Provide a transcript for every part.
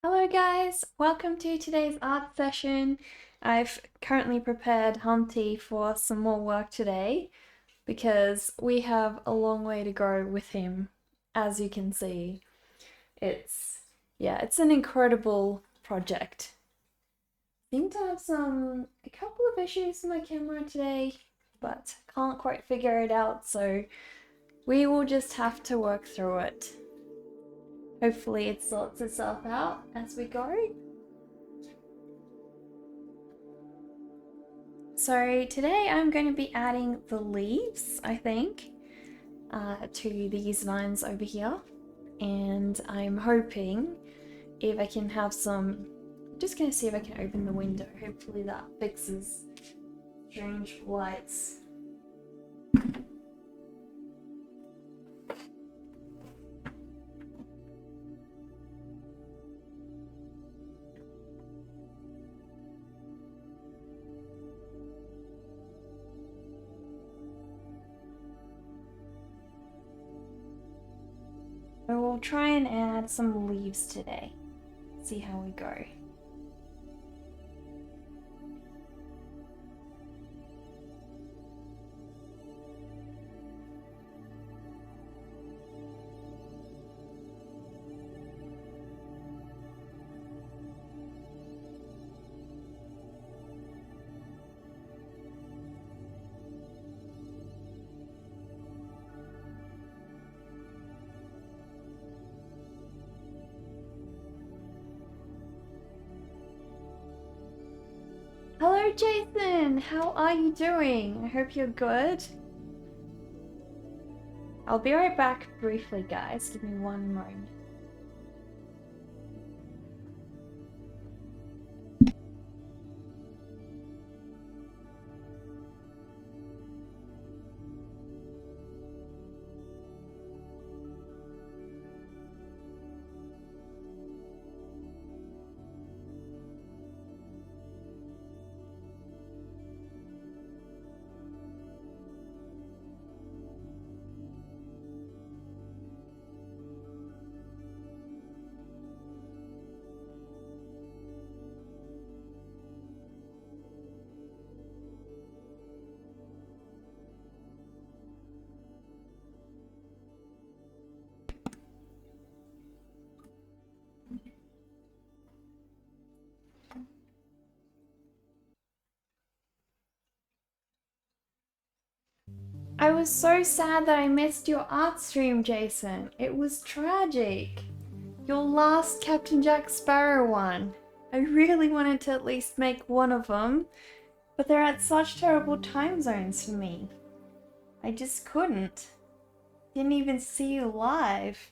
Hello guys, welcome to today's art session. I've currently prepared Humpty for some more work today because we have a long way to go with him, as you can see. It's an incredible project. Seem to have a couple of issues with my camera today, but can't quite figure it out, so we will just have to work through it. Hopefully it sorts itself out as we go. So today I'm going to be adding the leaves, I think, to these vines over here. And I'm hoping if I can have some... I'm just going to see if I can open the window. Hopefully that fixes strange lights. I'll try and add some leaves today. See how we go. Hello Jason, how are you doing? I hope you're good. I'll be right back briefly guys, give me one moment. I was so sad that I missed your art stream, Jason. It was tragic. Your last Captain Jack Sparrow one. I really wanted to at least make one of them, but they're at such terrible time zones for me. I just couldn't. Didn't even see you live.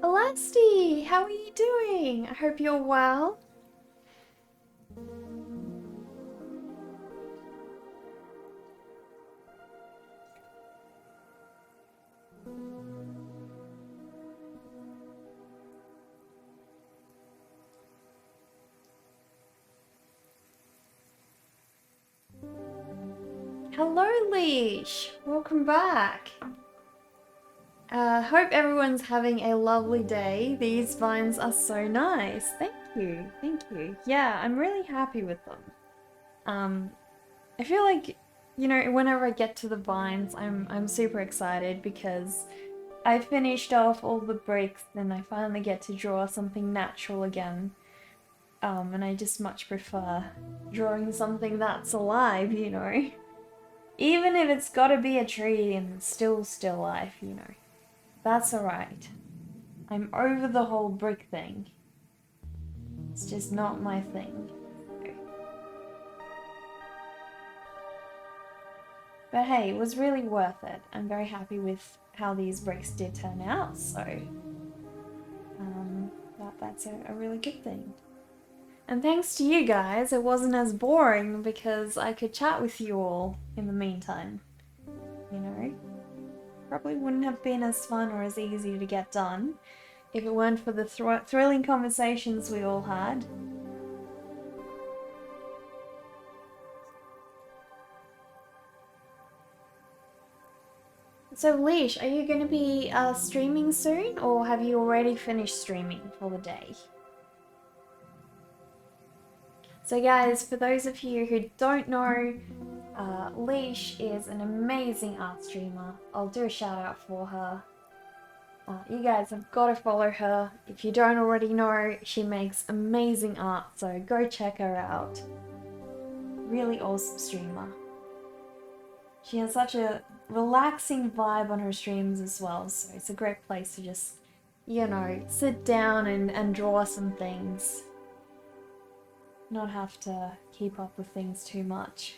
Elasty, how are you doing? I hope you're well. Hello, Leash. Welcome back. Hope everyone's having a lovely day. These vines are so nice. Thank you. Thank you. Yeah, I'm really happy with them. I feel like, you know, whenever I get to the vines, I'm super excited because I finished off all the bricks and I finally get to draw something natural again. And I just much prefer drawing something that's alive, you know. Even if it's gotta be a tree and still life, you know. That's alright. I'm over the whole brick thing. It's just not my thing. But hey, it was really worth it. I'm very happy with how these bricks did turn out, so that's a really good thing. And thanks to you guys, it wasn't as boring because I could chat with you all in the meantime. You know? Probably wouldn't have been as fun or as easy to get done if it weren't for the thrilling conversations we all had. So Leash, are you going to be streaming soon, or have you already finished streaming for the day? So guys, for those of you who don't know, Leash is an amazing art streamer. I'll do a shout out for her. You guys have got to follow her. If you don't already know, she makes amazing art, so go check her out. Really awesome streamer. She has such a relaxing vibe on her streams as well, so it's a great place to just, you know, sit down and draw some things. Not have to keep up with things too much.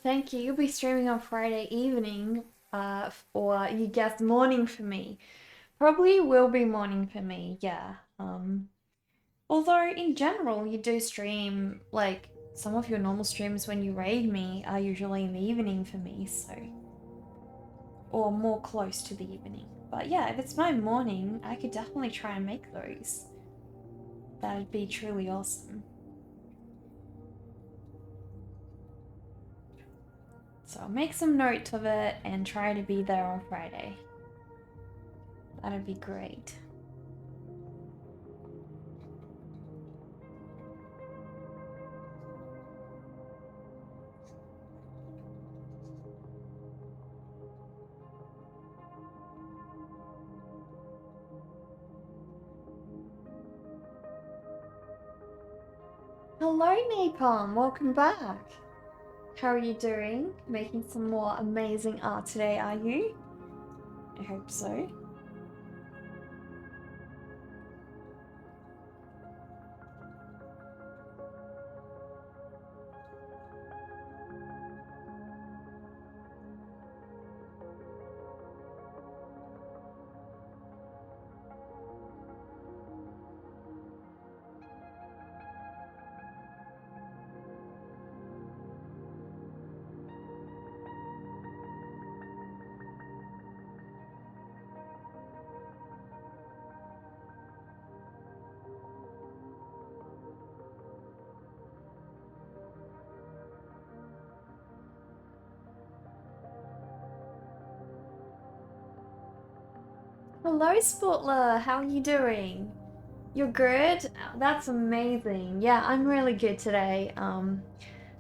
Thank you. You'll be streaming on Friday evening, or you guessed morning for me. Probably will be morning for me, yeah. Although in general, you do stream, like, some of your normal streams when you raid me are usually in the evening for me, so. Or more close to the evening. But yeah, if it's my morning, I could definitely try and make those. That'd be truly awesome. So I'll make some note of it and try to be there on Friday. That'd be great. Hello, Napalm. Welcome back. How are you doing? Making some more amazing art today, are you? I hope so. Hello, Sportler. How are you doing? You're good? That's amazing. Yeah, I'm really good today.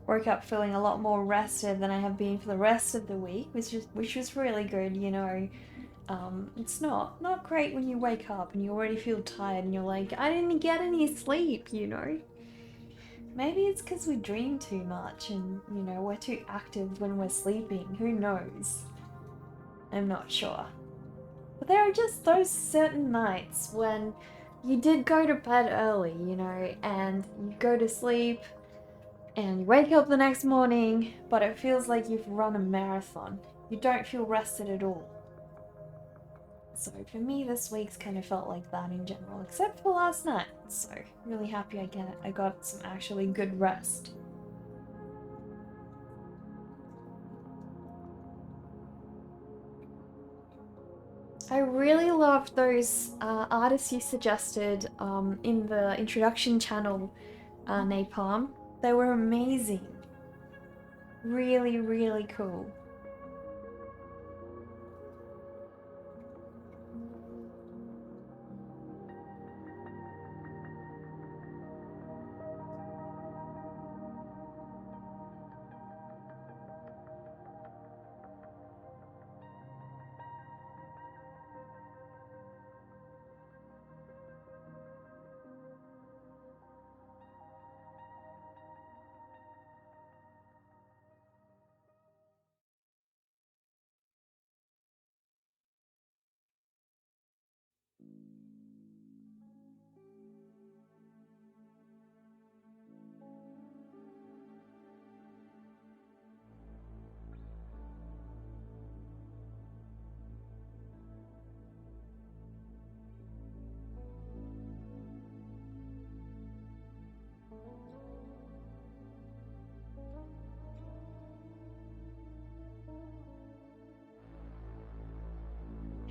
Woke up feeling a lot more rested than I have been for the rest of the week, which was really good, you know. It's not great when you wake up and you already feel tired and you're like, I didn't get any sleep, you know. Maybe it's because we dream too much and, you know, we're too active when we're sleeping. Who knows? I'm not sure. But there are just those certain nights when you did go to bed early, you know, and you go to sleep and you wake up the next morning, but it feels like you've run a marathon. You don't feel rested at all. So for me, this week's kind of felt like that in general, except for last night. So really happy I got some actually good rest. I really loved those artists you suggested in the introduction channel, Napalm. They were amazing. Really, really cool.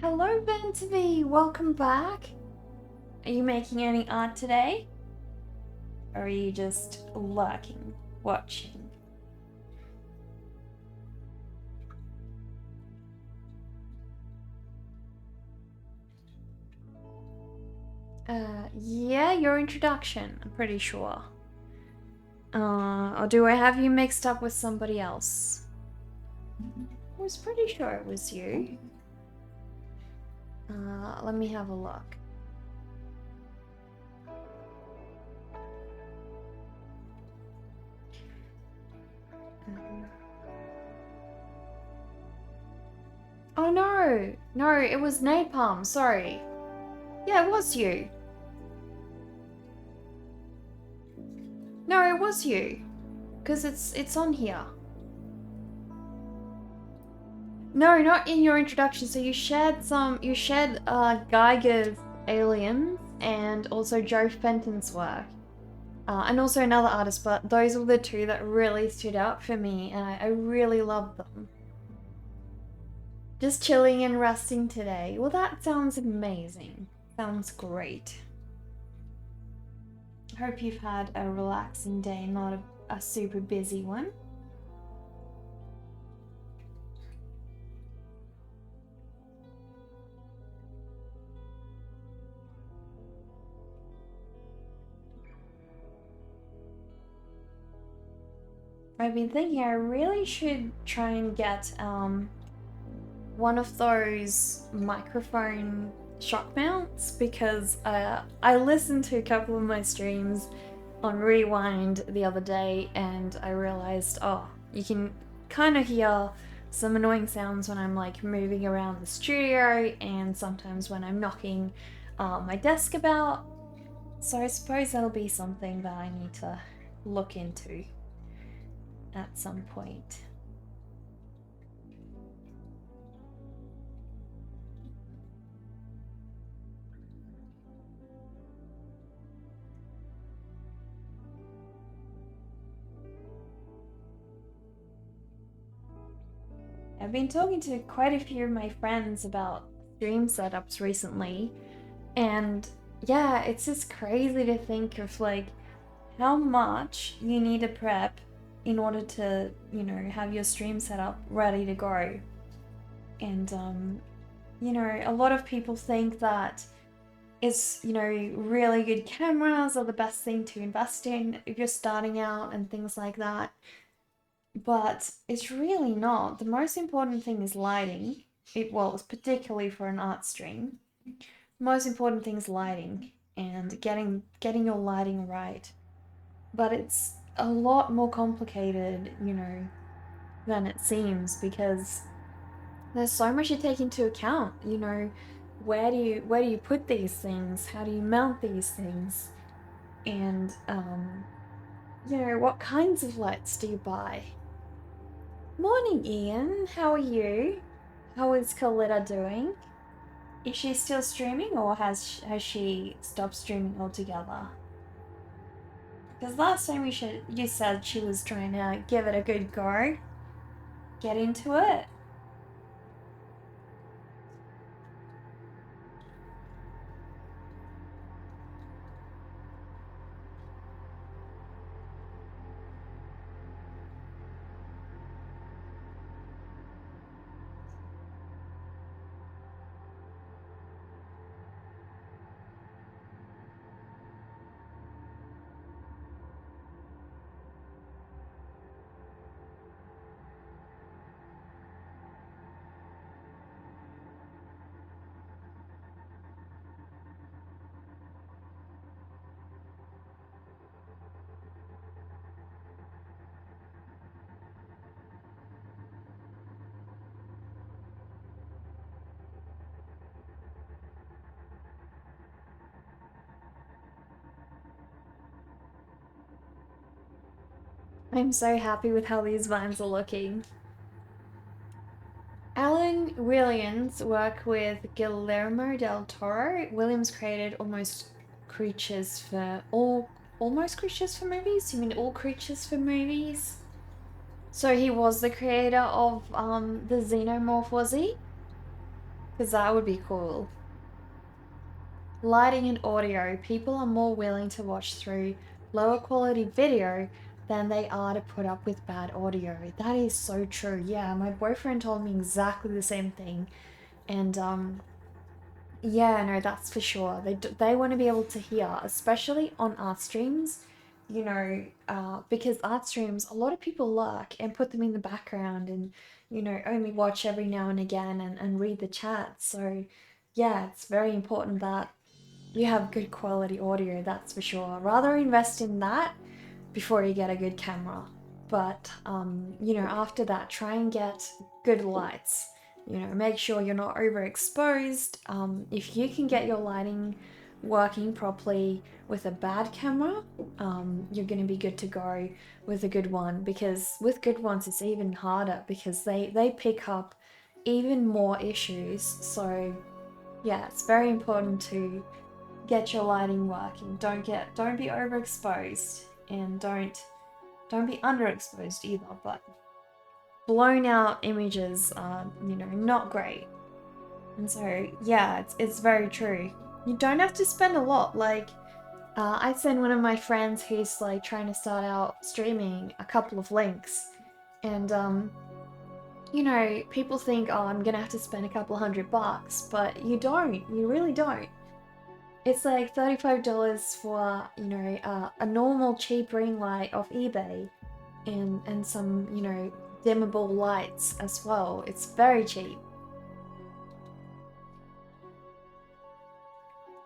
Hello, Ventavi. Welcome back. Are you making any art today? Or are you just lurking, watching? Yeah, your introduction, I'm pretty sure. Or do I have you mixed up with somebody else? I was pretty sure it was you. Let me have a look. Oh no! No, it was Napalm, sorry. Yeah, it was you. No, it was you. Because it's on here. No, not in your introduction. So you shared Geiger's Aliens and also Joe Fenton's work. And also another artist, but those were the two that really stood out for me, and I really loved them. Just chilling and resting today. Well, that sounds amazing. Sounds great. Hope you've had a relaxing day, not a super busy one. I've been thinking I really should try and get one of those microphone shock mounts because I listened to a couple of my streams on Rewind the other day and I realized, oh, you can kind of hear some annoying sounds when I'm like moving around the studio and sometimes when I'm knocking my desk about. So I suppose that'll be something that I need to look into at some point. I've been talking to quite a few of my friends about stream setups recently, and yeah, it's just crazy to think of like how much you need to prep in order to, have your stream setup ready to go. And a lot of people think that really good cameras are the best thing to invest in if you're starting out and things like that. But it's really not. The most important thing is lighting. It's particularly for an art stream. The most important thing is lighting and getting your lighting right. But it's a lot more complicated, than it seems because there's so much you take into account. Where do you put these things? How do you mount these things? And what kinds of lights do you buy? Morning, Ian. How are you? How is Coletta doing? Is she still streaming or has she stopped streaming altogether? Because last time you said she was trying to give it a good go. Get into it. I'm so happy with how these vines are looking. Alan Williams worked with Guillermo del Toro. Williams created almost creatures for movies? You mean all creatures for movies? So he was the creator of the Xenomorph, was he? Because that would be cool. Lighting and audio. People are more willing to watch through lower quality video than they are to put up with bad audio. That is so true. Yeah, my boyfriend told me exactly the same thing. And yeah, no, that's for sure. They want to be able to hear, especially on art streams, because art streams, a lot of people lurk and put them in the background and, only watch every now and again and read the chat. So, yeah, it's very important that you have good quality audio, that's for sure. Rather invest in that before you get a good camera. But, after that, try and get good lights. Make sure you're not overexposed. If you can get your lighting working properly with a bad camera, you're going to be good to go with a good one. Because with good ones, it's even harder because they pick up, even more issues. So yeah, it's very important to get your lighting working. Don't be overexposed, and don't be underexposed either, but blown out images are, not great. And so yeah, it's very true. You don't have to spend a lot. Like I sent one of my friends who's like trying to start out streaming a couple of links, and people think, oh, I'm gonna have to spend a couple $100, but you don't. You really don't. It's like $35 for, a normal cheap ring light off eBay, and some, dimmable lights as well. It's very cheap.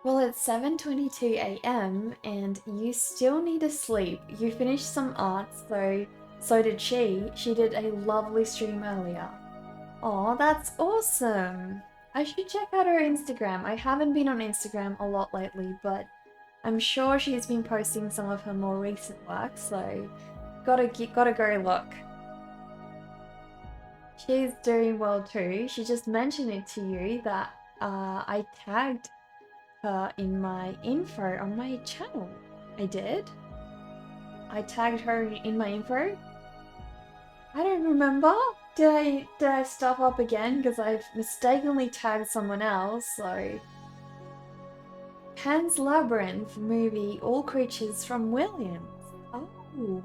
Well, it's 7:22 a.m. and you still need to sleep. You finished some art, so did she. She did a lovely stream earlier. Oh, that's awesome. I should check out her Instagram. I haven't been on Instagram a lot lately, but I'm sure she's been posting some of her more recent work, so gotta go look. She's doing well too. She just mentioned it to you that I tagged her in my info on my channel. I did? I tagged her in my info? I don't remember. Did I stuff up again? Because I've mistakenly tagged someone else, so... Pan's Labyrinth movie, All Creatures from Williams. Oh,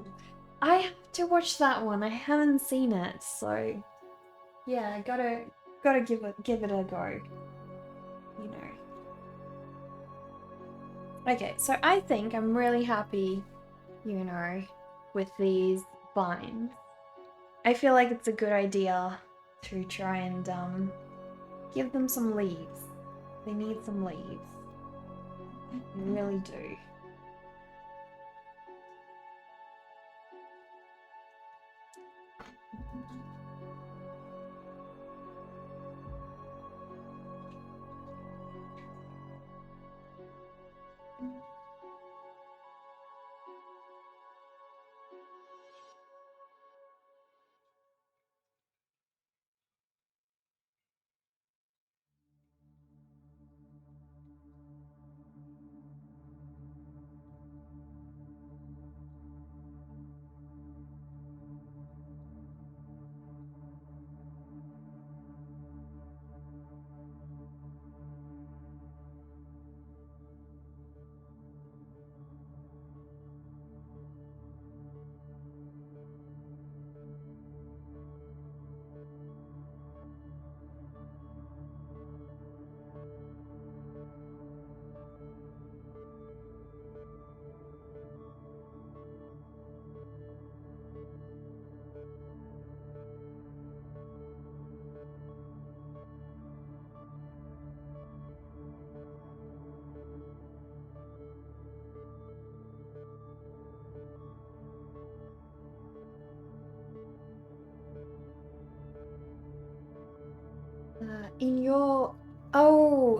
I have to watch that one. I haven't seen it, so... Yeah, gotta give it a go. Okay, so I think I'm really happy, with these vines. I feel like it's a good idea to try and give them some leaves. They need some leaves. They really do.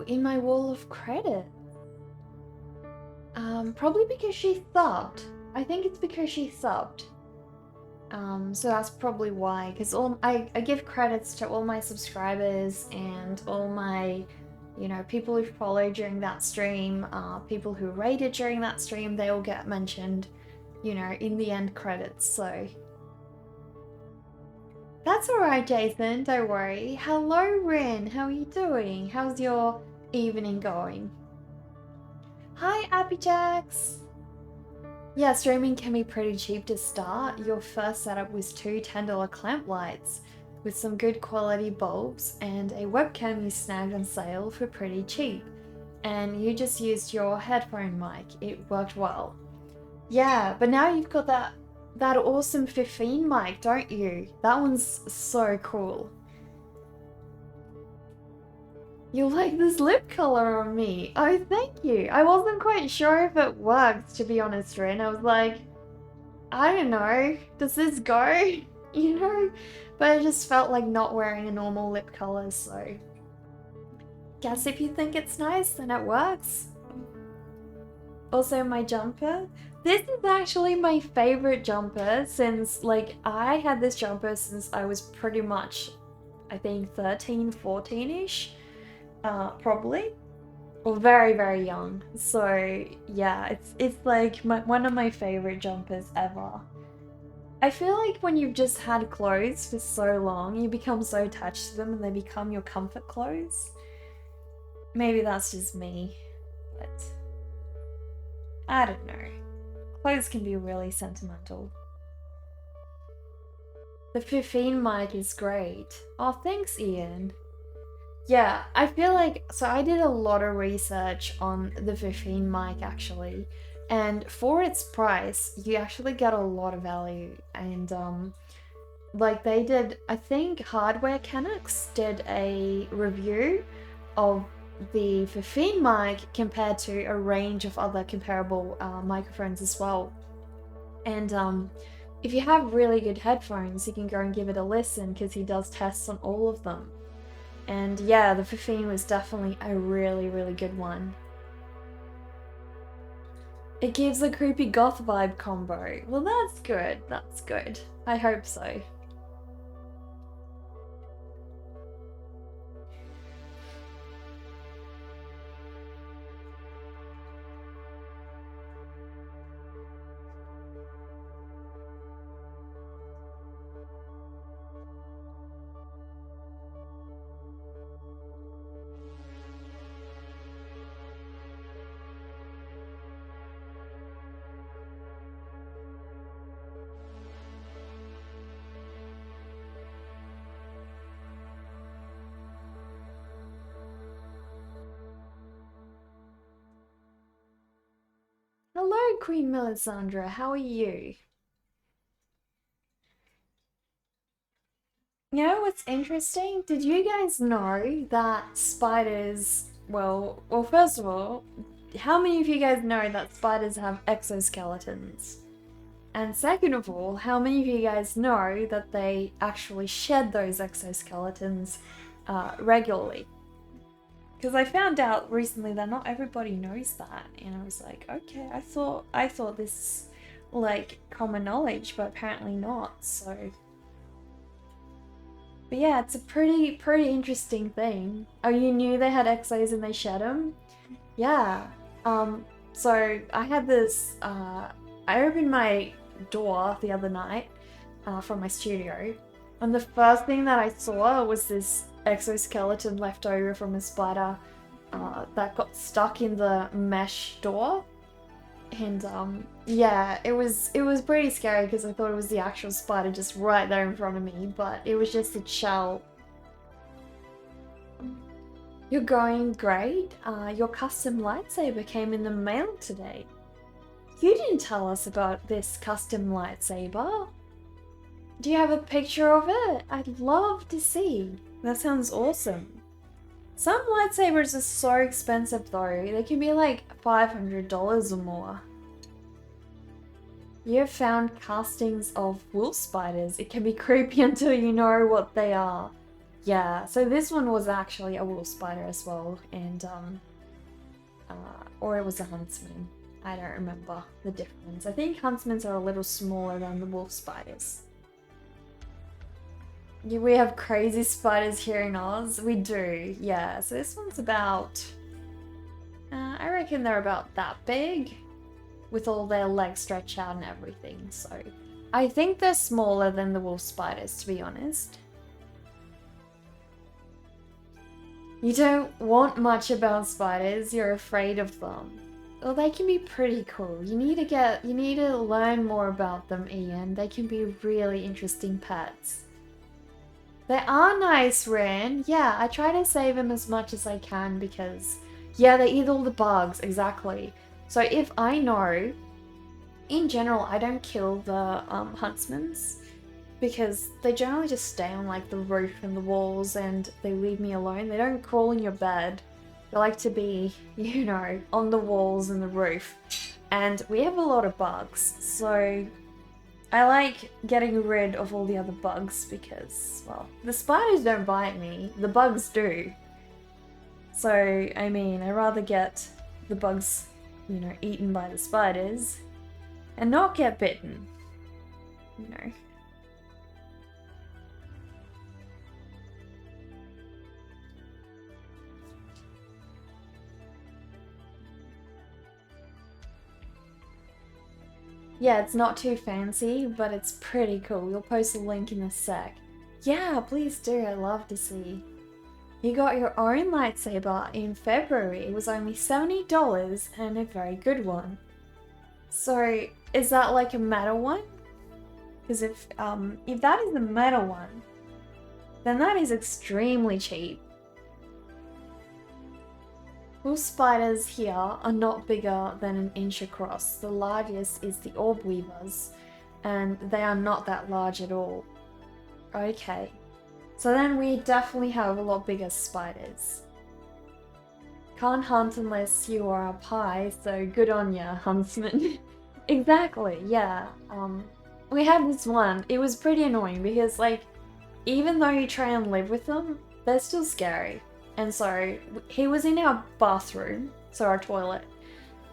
In my wall of credit. Probably because she subbed. I think it's because she subbed. So that's probably why, because I give credits to all my subscribers and all my, people who followed during that stream, people who rated during that stream, they all get mentioned, in the end credits, so. That's alright, Jason, don't worry. Hello, Rin, how are you doing? How's your evening going? Hi, Appyjax! Yeah, streaming can be pretty cheap to start. Your first setup was two $10 clamp lights with some good quality bulbs and a webcam you snagged on sale for pretty cheap. And you just used your headphone mic. It worked well. Yeah, but now you've got that awesome 15 mic, don't you? That one's so cool. You like this lip color on me. Oh, thank you. I wasn't quite sure if it works, to be honest, Rin. I was like, I don't know. Does this go? But I just felt like not wearing a normal lip color, so... Guess if you think it's nice, then it works. Also, my jumper. This is actually my favorite jumper since, like, I had this jumper since I was pretty much I think 13, 14-ish, probably. Or very, very young. So yeah, it's like one of my favorite jumpers ever. I feel like when you've just had clothes for so long, you become so attached to them and they become your comfort clothes. Maybe that's just me, but I don't know. Clothes can be really sentimental. The 15 mic is great. Oh, thanks, Ian. Yeah, I feel like, so I did a lot of research on the 15 mic actually, and for its price, you actually get a lot of value. And like they did, I think Hardware Canucks did a review of the 15 mic compared to a range of other comparable microphones as well. And if you have really good headphones, you can go and give it a listen because he does tests on all of them. And yeah, the 15 was definitely a really, really good one. It gives a creepy goth vibe combo. Well, that's good. That's good. I hope so. Hello, Queen Melisandre. How are you? You know what's interesting? Did you guys know that spiders, well, first of all, how many of you guys know that spiders have exoskeletons? And second of all, how many of you guys know that they actually shed those exoskeletons regularly? Because I found out recently that not everybody knows that, and I was like, okay, I thought this like common knowledge, but apparently not. So, but yeah, it's a pretty interesting thing. Oh, you knew they had exos and they shed them? Yeah. So I had this. I opened my door the other night from my studio, and the first thing that I saw was this exoskeleton left over from a spider that got stuck in the mesh door. And yeah, it was pretty scary because I thought it was the actual spider just right there in front of me, but it was just a shell. You're going great. Your custom lightsaber came in the mail today. You didn't tell us about this custom lightsaber. Do you have a picture of it? I'd love to see. That sounds awesome. Some lightsabers are so expensive though. They can be like $500 or more. You have found castings of wolf spiders. It can be creepy until you know what they are. Yeah, so this one was actually a wolf spider as well, and or it was a huntsman. I don't remember the difference. I think huntsmans are a little smaller than the wolf spiders. Yeah, we have crazy spiders here in Oz. We do, yeah. So this one's about, I reckon they're about that big, with all their legs stretched out and everything. So I think they're smaller than the wolf spiders, to be honest. You don't want much about spiders, you're afraid of them. Well, they can be pretty cool. You need to learn more about them, Ian. They can be really interesting pets. They are nice, Ren. Yeah, I try to save them as much as I can because, yeah, they eat all the bugs, exactly. So if I know, in general, I don't kill the huntsmans because they generally just stay on like the roof and the walls and they leave me alone. They don't crawl in your bed. They like to be, you know, on the walls and the roof. And we have a lot of bugs, so I like getting rid of all the other bugs because, well, the spiders don't bite me, the bugs do. So, I mean, I'd rather get the bugs, you know, eaten by the spiders and not get bitten, you know. Yeah, it's not too fancy, but it's pretty cool. We'll post a link in a sec. Yeah, please do. I love to see. You got your own lightsaber in February. It was only $70 and a very good one. So, is that like a metal one? Because if that is a metal one, then that is extremely cheap. Wolf spiders here are not bigger than an inch across. The largest is the orb weavers, and they are not that large at all. Okay, so then we definitely have a lot bigger spiders. Can't hunt unless you are up high, so good on ya, huntsman. Exactly, yeah. We had this one. It was pretty annoying because, like, even though you try and live with them, they're still scary. And so he was in our bathroom, so our toilet.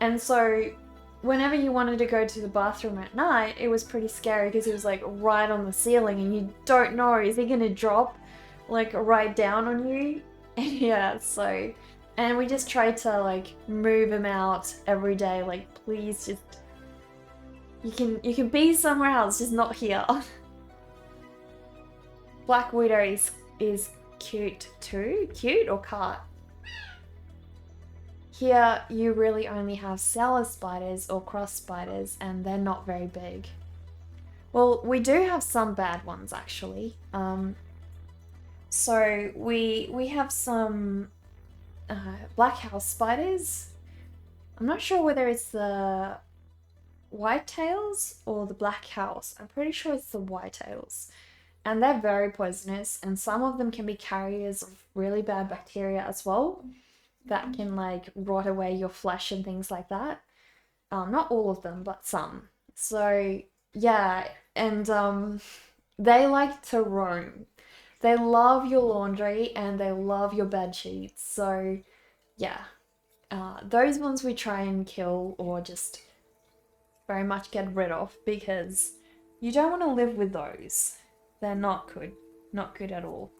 And so whenever you wanted to go to the bathroom at night, it was pretty scary because he was like right on the ceiling and you don't know, is he gonna drop like right down on you? Yeah, so, and we just tried to like move him out every day, like please just, you can be somewhere else, just not here. Black Widow is cute too? Cute or cut? Here, you really only have cellar spiders or cross spiders, and they're not very big. Well, we do have some bad ones, actually. So we have some black house spiders. I'm not sure whether it's the whitetails or the black house. I'm pretty sure it's the whitetails. And they're very poisonous, and some of them can be carriers of really bad bacteria as well that can like rot away your flesh and things like that. Not all of them, but some. So yeah, and they like to roam. They love your laundry and they love your bed sheets. So yeah, those ones we try and kill or just very much get rid of because you don't want to live with those. They're not good. Not good at all.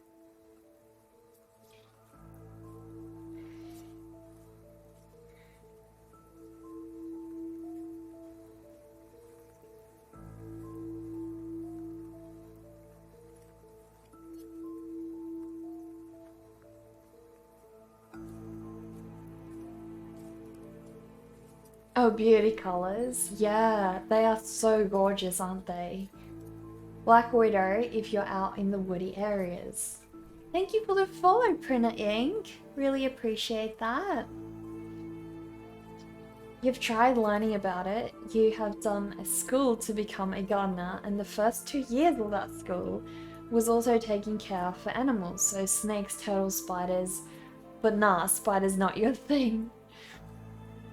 Oh, beauty colors. Yeah, they are so gorgeous, aren't they? Black Widow if you're out in the woody areas. Thank you for the follow, Printer Ink. Really appreciate that. You've tried learning about it. You have done a school to become a gardener, and the first 2 years of that school was also taking care for animals. So snakes, turtles, spiders. But nah, spiders not your thing.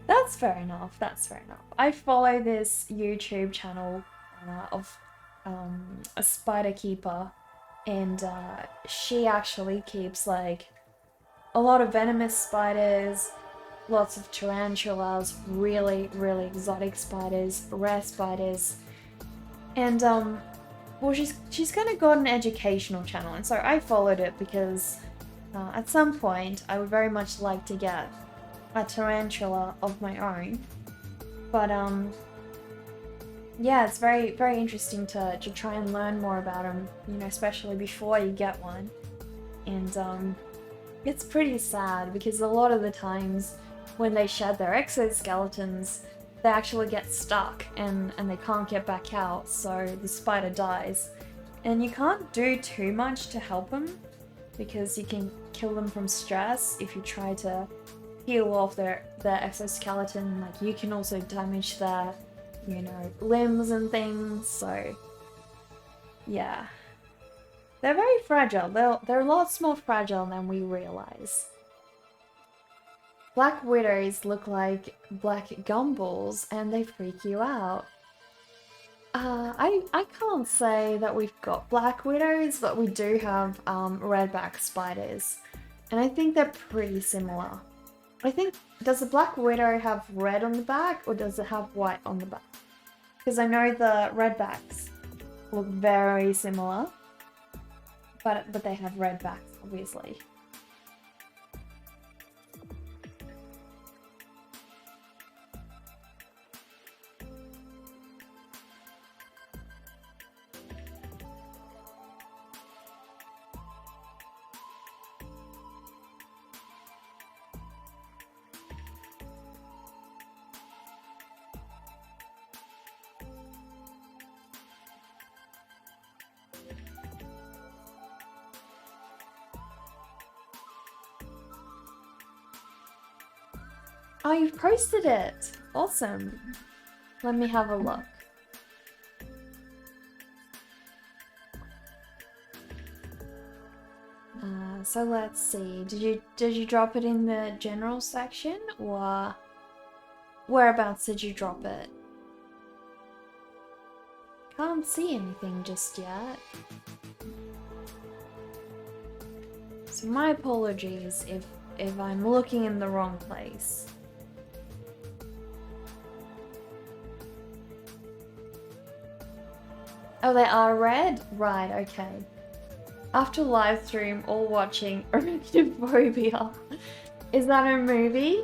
That's fair enough, that's fair enough. I follow this YouTube channel of a spider keeper, and she actually keeps like a lot of venomous spiders, lots of tarantulas, really, really exotic spiders, rare spiders, and well, she's kind of got an educational channel, and so I followed it because at some point I would very much like to get a tarantula of my own, but yeah, it's very, very interesting to try and learn more about them, you know, especially before you get one. And it's pretty sad because a lot of the times when they shed their exoskeletons, they actually get stuck and they can't get back out, so the spider dies. And you can't do too much to help them because you can kill them from stress if you try to peel off their exoskeleton. Like, you can also damage their, you know, limbs and things, so yeah. They're very fragile. They're lots more fragile than we realize. Black widows look like black gumballs and they freak you out. I can't say that we've got black widows, but we do have redback spiders, and I think they're pretty similar. I think, does the black widow have red on the back or does it have white on the back? Because I know the redbacks look very similar, but they have redbacks, obviously. Oh, you've posted it. Awesome. Let me have a look. So let's see. Did you drop it in the general section, or whereabouts did you drop it? Can't see anything just yet. So my apologies if I'm looking in the wrong place. Oh, they are red? Right, okay. After live stream, all watching Arachnophobia. Is that a movie?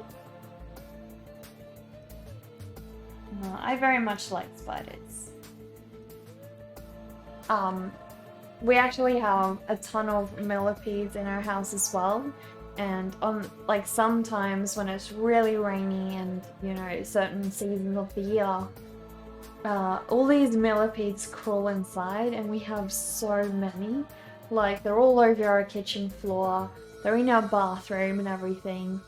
No, I very much like spiders. We actually have a ton of millipedes in our house as well. And on like sometimes when it's really rainy and you know certain seasons of the year, all these millipedes crawl inside, and we have so many. Like they're all over our kitchen floor, they're in our bathroom and everything.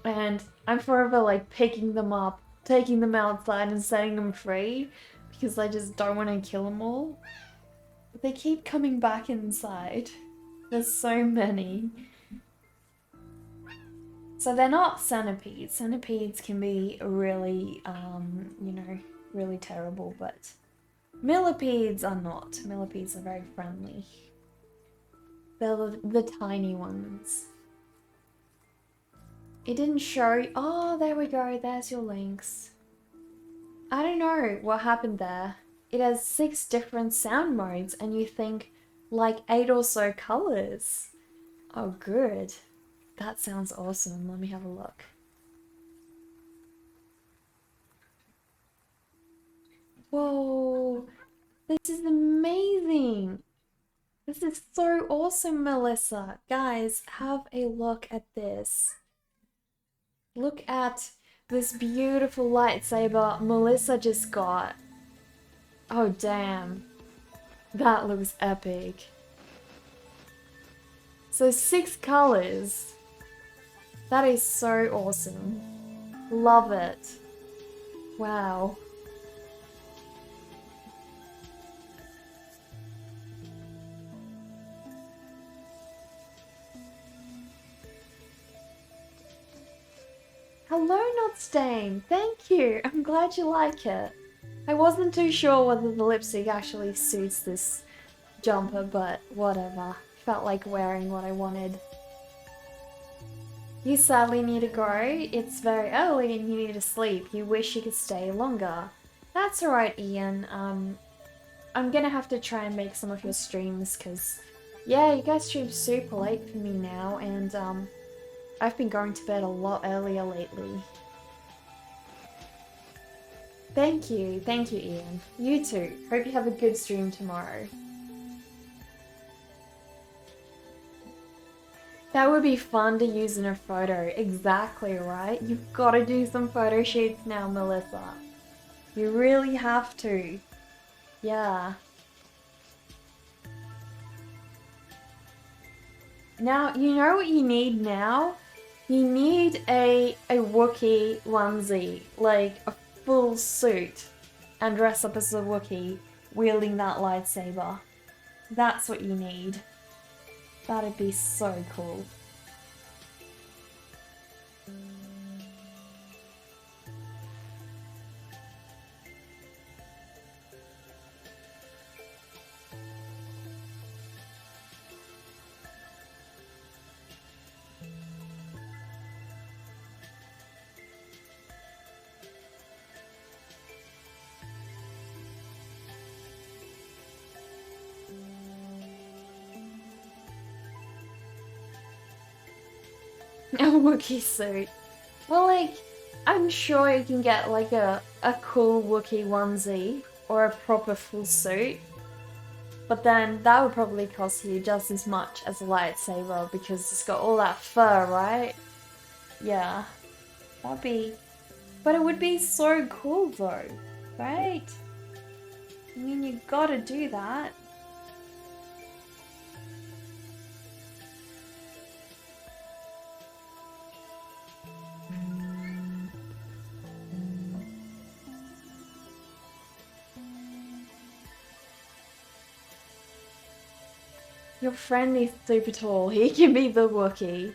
And I'm forever like picking them up, taking them outside and setting them free because I just don't want to kill them all. But they keep coming back inside. There's so many. So they're not centipedes. Centipedes can be really, you know, really terrible, but millipedes are not. Millipedes are very friendly. They're the tiny ones. It didn't show. Oh, there we go. There's your links. I don't know what happened there. It has 6 different sound modes, and you think like 8 or so colors. Oh, good. That sounds awesome. Let me have a look. Whoa, this is amazing. This is so awesome, Melissa. Guys, have a look at this. Look at this beautiful lightsaber Melissa just got. Oh, damn. That looks epic. So 6 colors. That is so awesome. Love it. Wow. Hello, Notstain. Thank you. I'm glad you like it. I wasn't too sure whether the lipstick actually suits this jumper, but whatever. Felt like wearing what I wanted. You sadly need to go. It's very early and you need to sleep. You wish you could stay longer. That's alright, Ian. I'm gonna have to try and make some of your streams because, yeah, you guys stream super late for me now, and I've been going to bed a lot earlier lately. Thank you, Ian. You too. Hope you have a good stream tomorrow. That would be fun to use in a photo. Exactly, right? You've got to do some photo shoots now, Melissa. You really have to. Yeah. Now, you know what you need now? You need a Wookiee onesie, like a full suit, and dress up as a Wookiee, wielding that lightsaber. That's what you need. That'd be so cool. A Wookiee suit. Well, like, I'm sure you can get like a cool Wookiee onesie or a proper full suit. But then that would probably cost you just as much as a lightsaber because it's got all that fur, right? Yeah. That'd be... But it would be so cool though, right? I mean, you gotta do that. Your friend is super tall. He can be the Wookiee.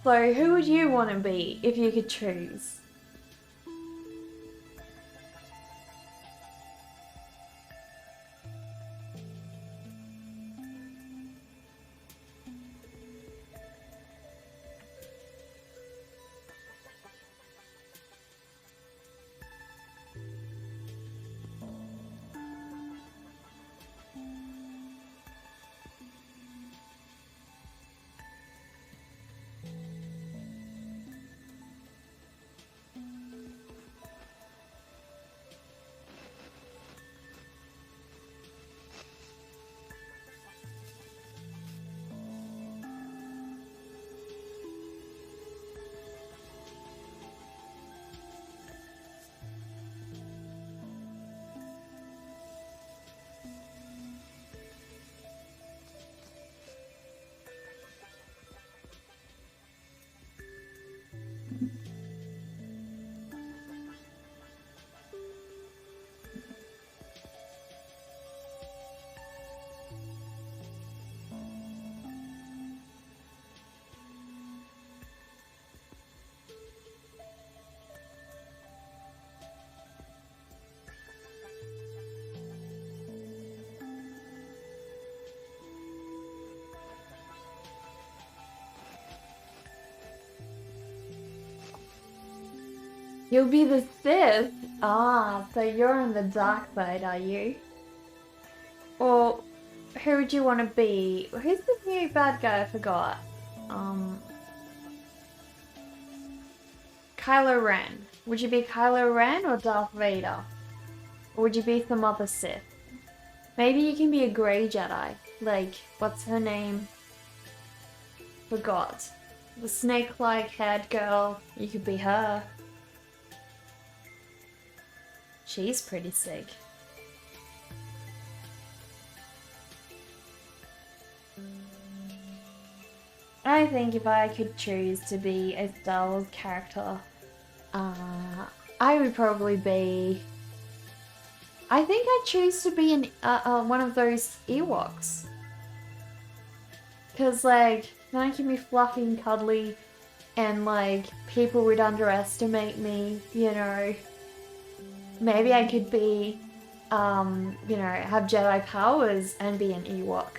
So who would you want to be if you could choose? You'll be the Sith. Ah, so you're on the dark side, are you? Or who would you want to be? Who's the new bad guy? I forgot. Um, Kylo Ren. Would you be Kylo Ren or Darth Vader? Or would you be some other Sith? Maybe you can be a Grey Jedi. Like, what's her name? Forgot. The snake-like haired girl. You could be her. She's pretty sick. I think if I could choose to be a Star Wars character, I would probably be... I think I'd choose to be one of those Ewoks. Because, like, then I can be fluffy and cuddly, and, like, people would underestimate me, you know. Maybe I could be, you know, have Jedi powers and be an Ewok.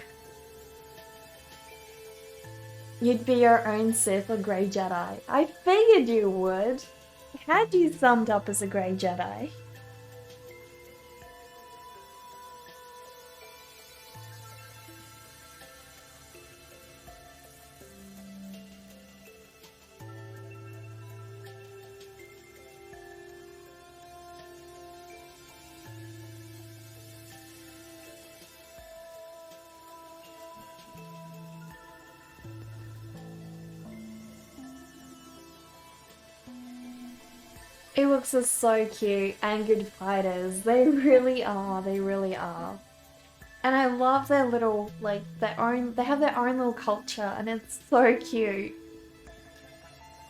You'd be your own Sith or Grey Jedi. I figured you would. Had you summed up as a Grey Jedi. Ewoks are so cute and good fighters. They really are. They really are. And I love their little, like, they have their own little culture and it's so cute.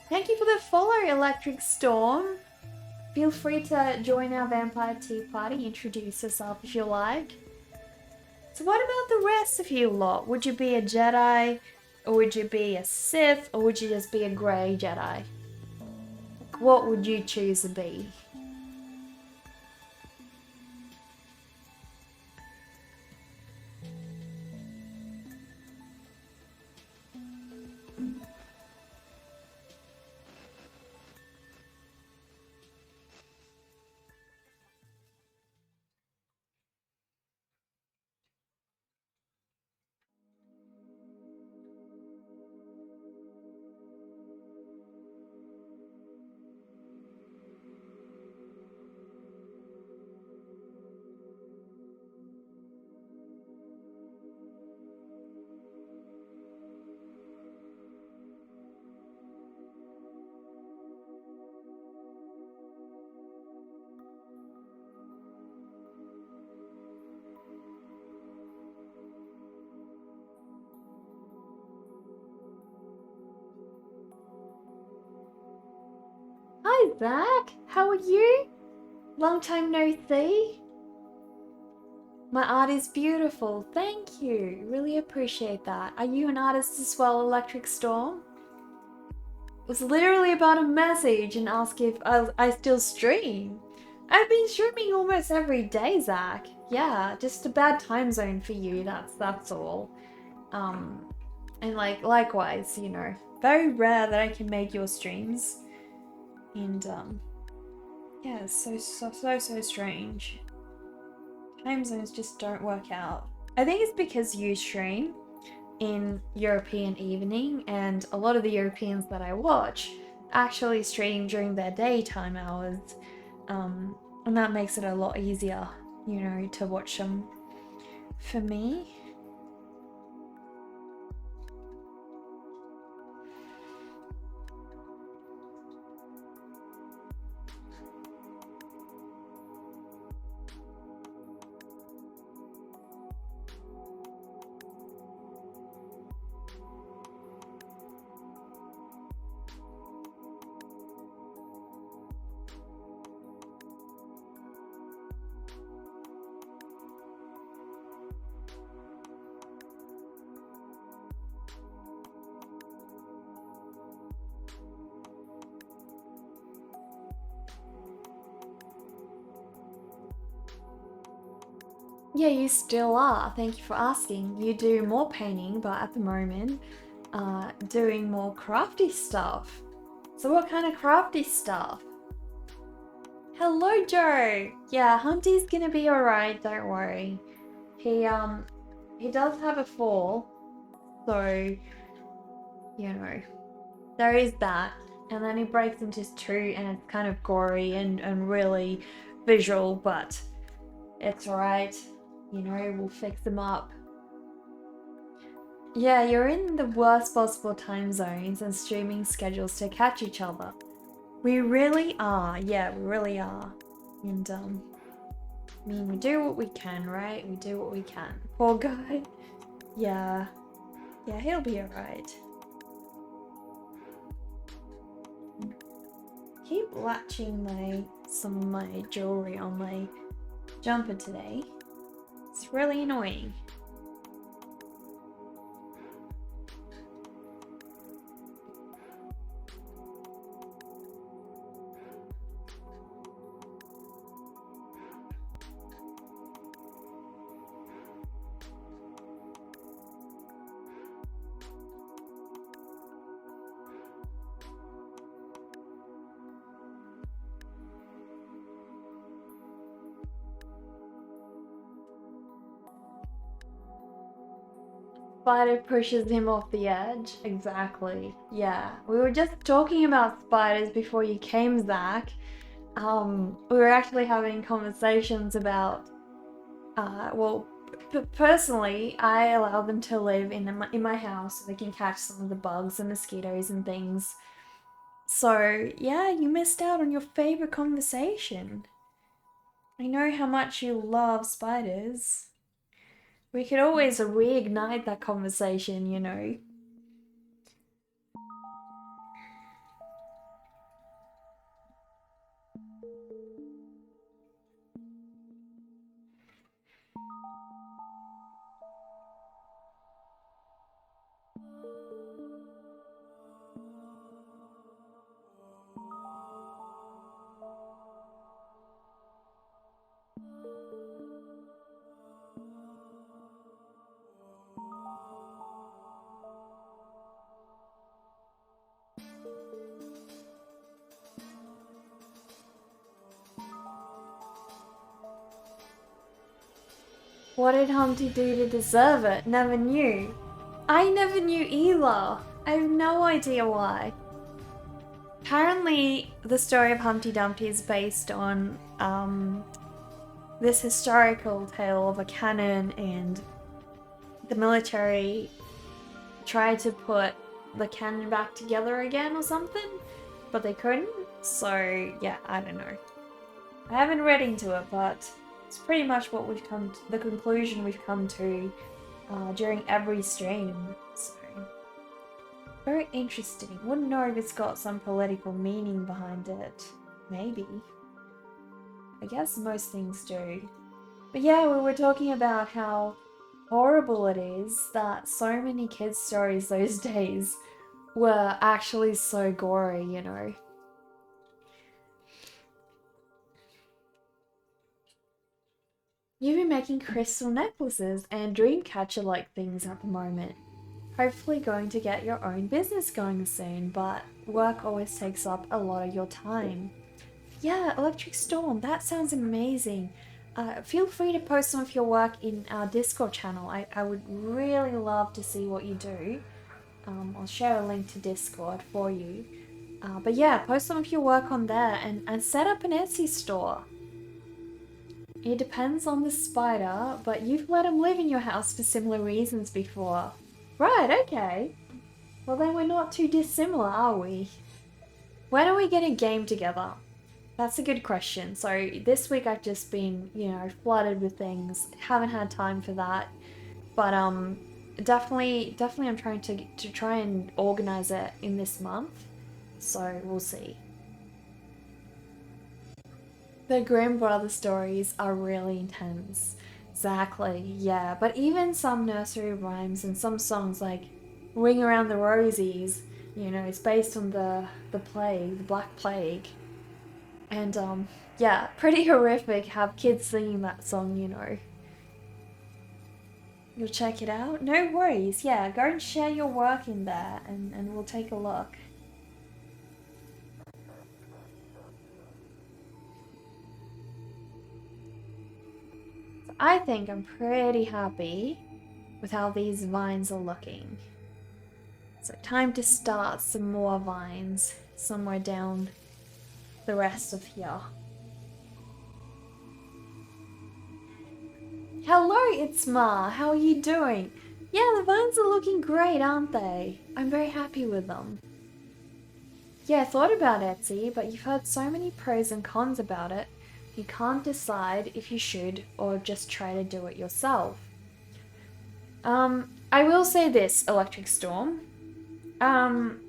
Thank you for the follow, Electric Storm. Feel free to join our Vampire Tea Party, introduce yourself if you like. So what about the rest of you lot? Would you be a Jedi? Or would you be a Sith? Or would you just be a Grey Jedi? What would you choose to be? Hi Zach, how are you? Long time no see. My art is beautiful. Thank you. Really appreciate that. Are you an artist as well, Electric Storm? It was literally about a message and ask if I still stream. I've been streaming almost every day, Zach. Yeah, just a bad time zone for you. That's all. And like likewise, you know, very rare that I can make your streams. And yeah, it's so strange. Time zones just don't work out. I think it's because you stream in European evening, and a lot of the Europeans that I watch actually stream during their daytime hours, and that makes it a lot easier, you know, to watch them. For me, yeah, you still are. Thank you for asking. You do more painting, but at the moment, doing more crafty stuff. So what kind of crafty stuff? Hello, Joe. Yeah, Humpty's gonna be alright, don't worry. He does have a fall, so you know, there is that. And then he breaks into two and it's kind of gory and really visual, but it's alright. You know, we'll fix them up. Yeah, you're in the worst possible time zones and streaming schedules to catch each other. We really are. Yeah, we really are. And I mean, we do what we can, right? We do what we can. Poor guy. Yeah. Yeah, he'll be alright. Keep latching some of my jewelry on my jumper today. It's really annoying. Spider pushes him off the edge. Exactly. Yeah. We were just talking about spiders before you came, Zach. We were actually having conversations about, well, personally, I allow them to live in my house so they can catch some of the bugs and mosquitoes and things. So, yeah, you missed out on your favorite conversation. I know how much you love spiders. We could always reignite that conversation, you know. What did Humpty do to deserve it? Never knew. I never knew either. I have no idea why. Apparently, the story of Humpty Dumpty is based on this historical tale of a cannon, and the military tried to put the cannon back together again or something, but they couldn't. So yeah, I don't know. I haven't read into it, but it's pretty much what we've come to, the conclusion we've come to during every stream. So very interesting. Wouldn't know if it's got some political meaning behind it. Maybe. I guess most things do. But yeah, we were talking about how horrible it is that so many kids' stories those days were actually so gory, you know. You've been making crystal necklaces and dreamcatcher like things at the moment. Hopefully going to get your own business going soon, but work always takes up a lot of your time. Yeah, Electric Storm, that sounds amazing. Feel free to post some of your work in our Discord channel. I would really love to see what you do. I'll share a link to Discord for you. But yeah, post some of your work on there and set up an Etsy store. It depends on the spider, but you've let him live in your house for similar reasons before. Right, okay. Well then we're not too dissimilar, are we? When are we get a game together? That's a good question. So this week I've just been, flooded with things. Haven't had time for that. But definitely I'm trying to try and organize it in this month. So we'll see. The Grimm brother stories are really intense. Exactly, yeah. But even some nursery rhymes and some songs like Ring Around the Rosies, it's based on the plague, the Black Plague. And yeah, pretty horrific have kids singing that song. You'll check it out? No worries, yeah, go and share your work in there and we'll take a look. So I think I'm pretty happy with how these vines are looking. So time to start some more vines somewhere down the rest of here. Hello, it's Ma. How are you doing? Yeah, the vines are looking great, aren't they? I'm very happy with them. Yeah, I thought about Etsy, but you've heard so many pros and cons about it. You can't decide if you should or just try to do it yourself. I will say this, Electric Storm. Um,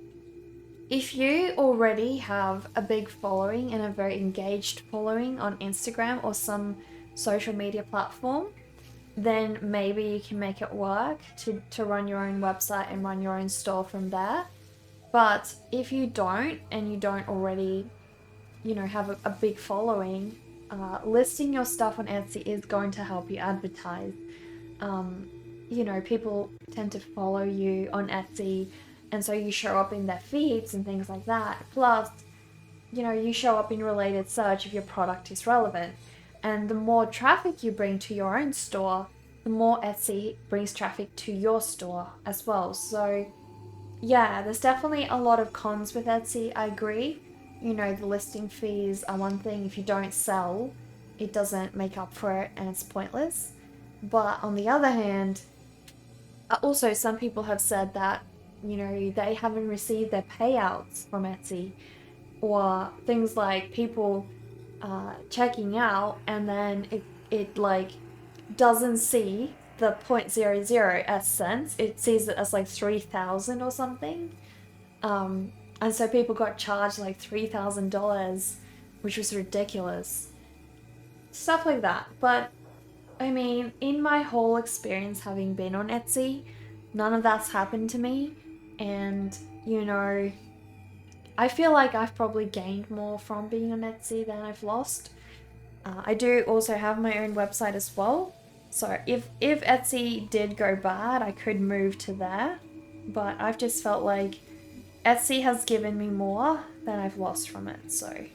if you already have a big following and a very engaged following on Instagram or some social media platform, then maybe you can make it work to run your own website and run your own store from there. But if you don't and you don't already, have a big following, listing your stuff on Etsy is going to help you advertise. Um, people tend to follow you on Etsy, and so you show up in their feeds and things like that. Plus, you show up in related search if your product is relevant. And the more traffic you bring to your own store, the more Etsy brings traffic to your store as well. So, yeah, there's definitely a lot of cons with Etsy, I agree. The listing fees are one thing. If you don't sell, it doesn't make up for it and it's pointless. But on the other hand, also some people have said that, they haven't received their payouts from Etsy, or things like people checking out and then it like doesn't see the 0.00 cents. It sees it as like 3,000 or something. And so people got charged like $3,000, which was ridiculous. Stuff like that. But I mean, in my whole experience having been on Etsy, none of that's happened to me. And, I feel like I've probably gained more from being on Etsy than I've lost. I do also have my own website as well. So if Etsy did go bad, I could move to there. But I've just felt like Etsy has given me more than I've lost from it. So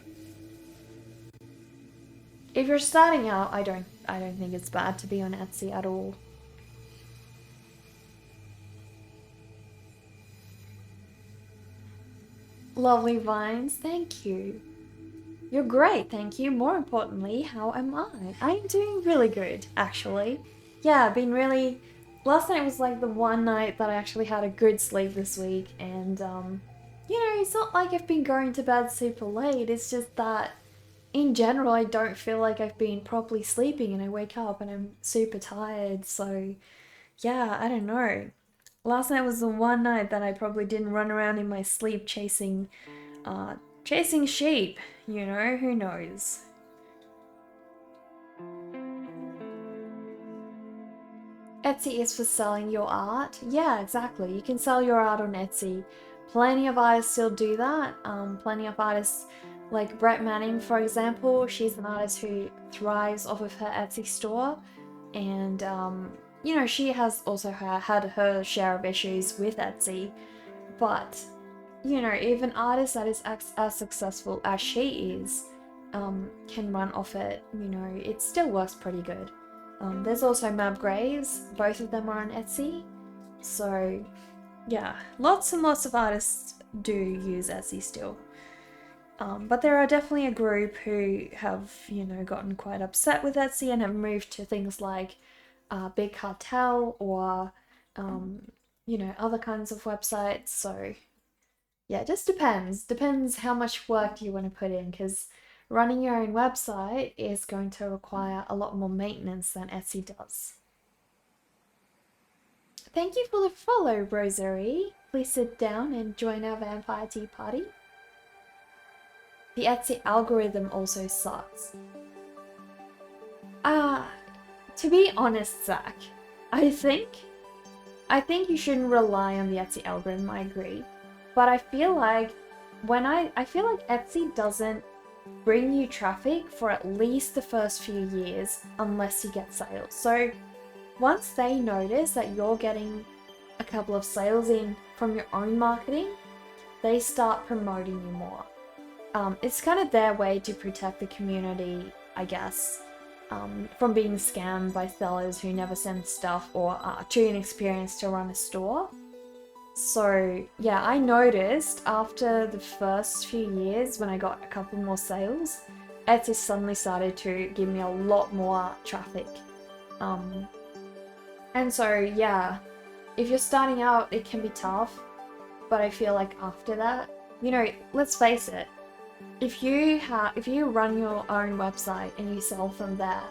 if you're starting out, I don't think it's bad to be on Etsy at all. Lovely vines, thank you. You're great, thank you. More importantly, how am I? I'm doing really good, actually. Yeah, I've been really. Last night was like the one night that I actually had a good sleep this week, and it's not like I've been going to bed super late, it's just that in general, I don't feel like I've been properly sleeping and I wake up and I'm super tired, so yeah, I don't know. Last night was the one night that I probably didn't run around in my sleep uh, chasing sheep, who knows? Etsy is for selling your art. Yeah, exactly. You can sell your art on Etsy. Plenty of artists still do that. Plenty of artists, like Brett Manning, for example, she's an artist who thrives off of her Etsy store. And, you know, she has also had her share of issues with Etsy. But, you know, if an artist that is as successful as she is can run off it, you know, it still works pretty good. There's also Mab Graves, both of them are on Etsy. So, yeah, lots and lots of artists do use Etsy still. But there are definitely a group who have, you know, gotten quite upset with Etsy and have moved to things like Big Cartel or, you know, other kinds of websites. So, yeah, it just depends. Depends how much work you want to put in, because running your own website is going to require a lot more maintenance than Etsy does. Thank you for the follow, Rosary. Please sit down and join our vampire tea party. The Etsy algorithm also sucks. To be honest, Zach, I think you shouldn't rely on the Etsy algorithm, I agree. But I feel like I feel like Etsy doesn't bring you traffic for at least the first few years unless you get sales. So once they notice that you're getting a couple of sales in from your own marketing, they start promoting you more. It's kind of their way to protect the community, I guess, from being scammed by sellers who never send stuff or are too inexperienced to run a store. So yeah, I noticed after the first few years when I got a couple more sales, Etsy suddenly started to give me a lot more traffic. And so yeah, if you're starting out, it can be tough, but I feel like after that, you know, let's face it, if you run your own website and you sell from there,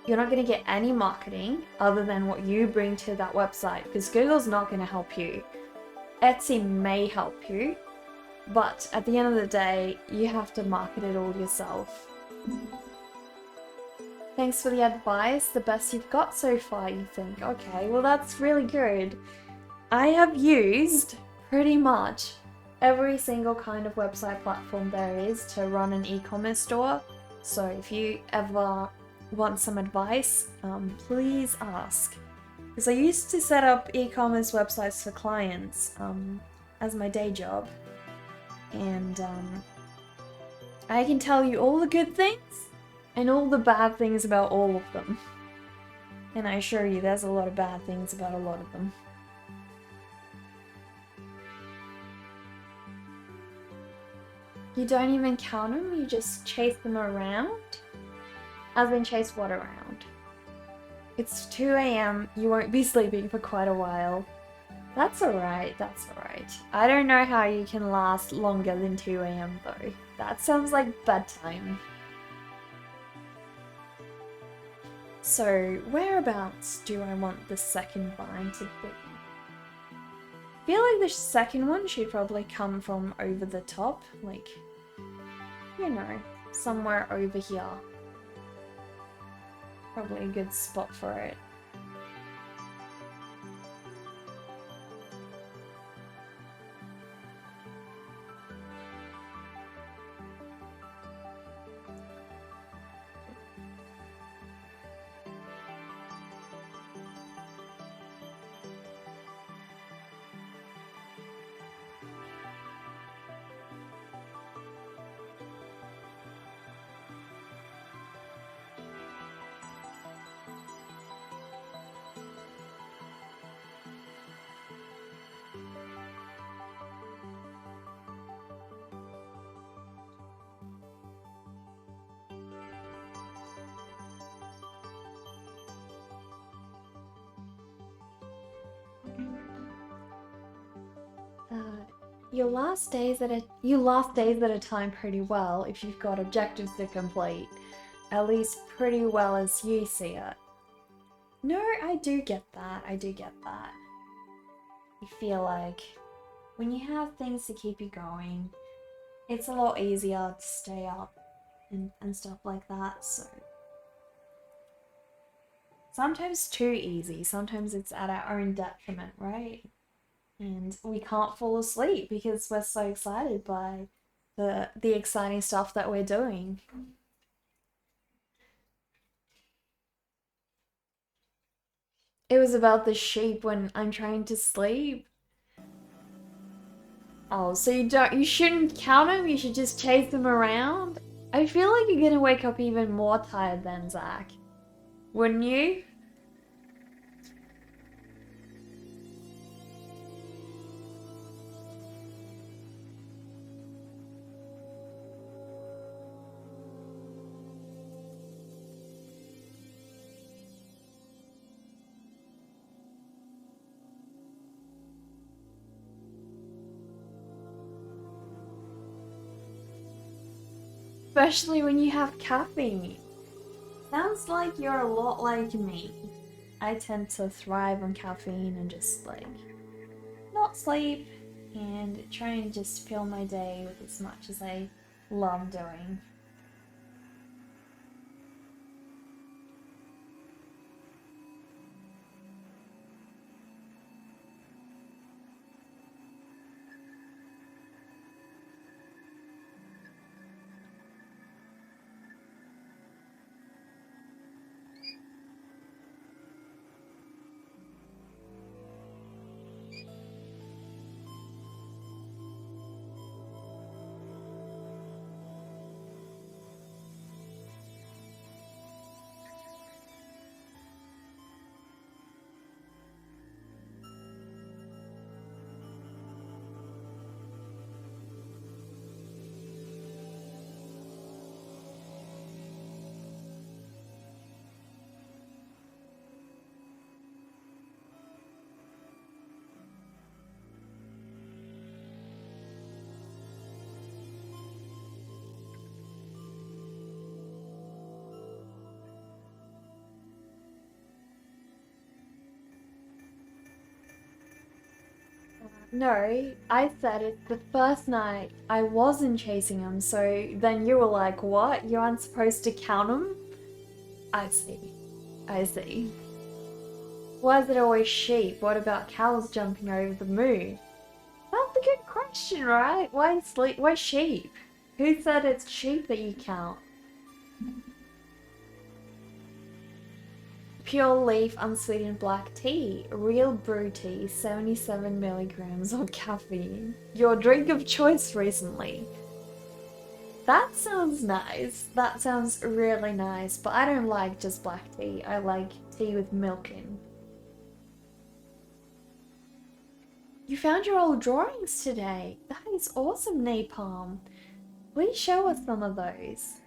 you're not going to get any marketing other than what you bring to that website, because Google's not going to help you. Etsy may help you, but at the end of the day, you have to market it all yourself. Thanks for the advice. The best you've got so far, you think? Okay, well that's really good. I have used pretty much every single kind of website platform there is to run an e-commerce store. So if you ever want some advice, please ask. Because I used to set up e-commerce websites for clients as my day job. And I can tell you all the good things and all the bad things about all of them. And I assure you there's a lot of bad things about a lot of them. You don't even count them, you just chase them around? As in chase what around? It's 2 AM, you won't be sleeping for quite a while. That's alright, that's alright. I don't know how you can last longer than 2 AM though. That sounds like bedtime. So, whereabouts do I want the second vine to be? I feel like the second one should probably come from over the top, like, you know, somewhere over here. Probably a good spot for it. You last days at a time pretty well if you've got objectives to complete, at least pretty well as you see it. No, I do get that. I do get that. You feel like when you have things to keep you going, it's a lot easier to stay up and stuff like that. So sometimes too easy. Sometimes it's at our own detriment, right? And we can't fall asleep because we're so excited by the exciting stuff that we're doing. It was about the sheep when I'm trying to sleep. Oh, so you shouldn't count them, you should just chase them around? I feel like you're gonna wake up even more tired than Zach. Wouldn't you? Especially when you have caffeine. Sounds like you're a lot like me. I tend to thrive on caffeine and just like not sleep and try and just fill my day with as much as I love doing. No, I said it the first night I wasn't chasing them, so then you were like, what? You aren't supposed to count them? I see. I see. Why is it always sheep? What about cows jumping over the moon? That's a good question, right? Why sheep? Who said it's sheep that you count? Pure leaf unsweetened black tea, real brew tea, 77 milligrams of caffeine. Your drink of choice recently. That sounds nice. That sounds really nice, but I don't like just black tea. I like tea with milk in. You found your old drawings today. That is awesome, Napalm. Please show us some of those.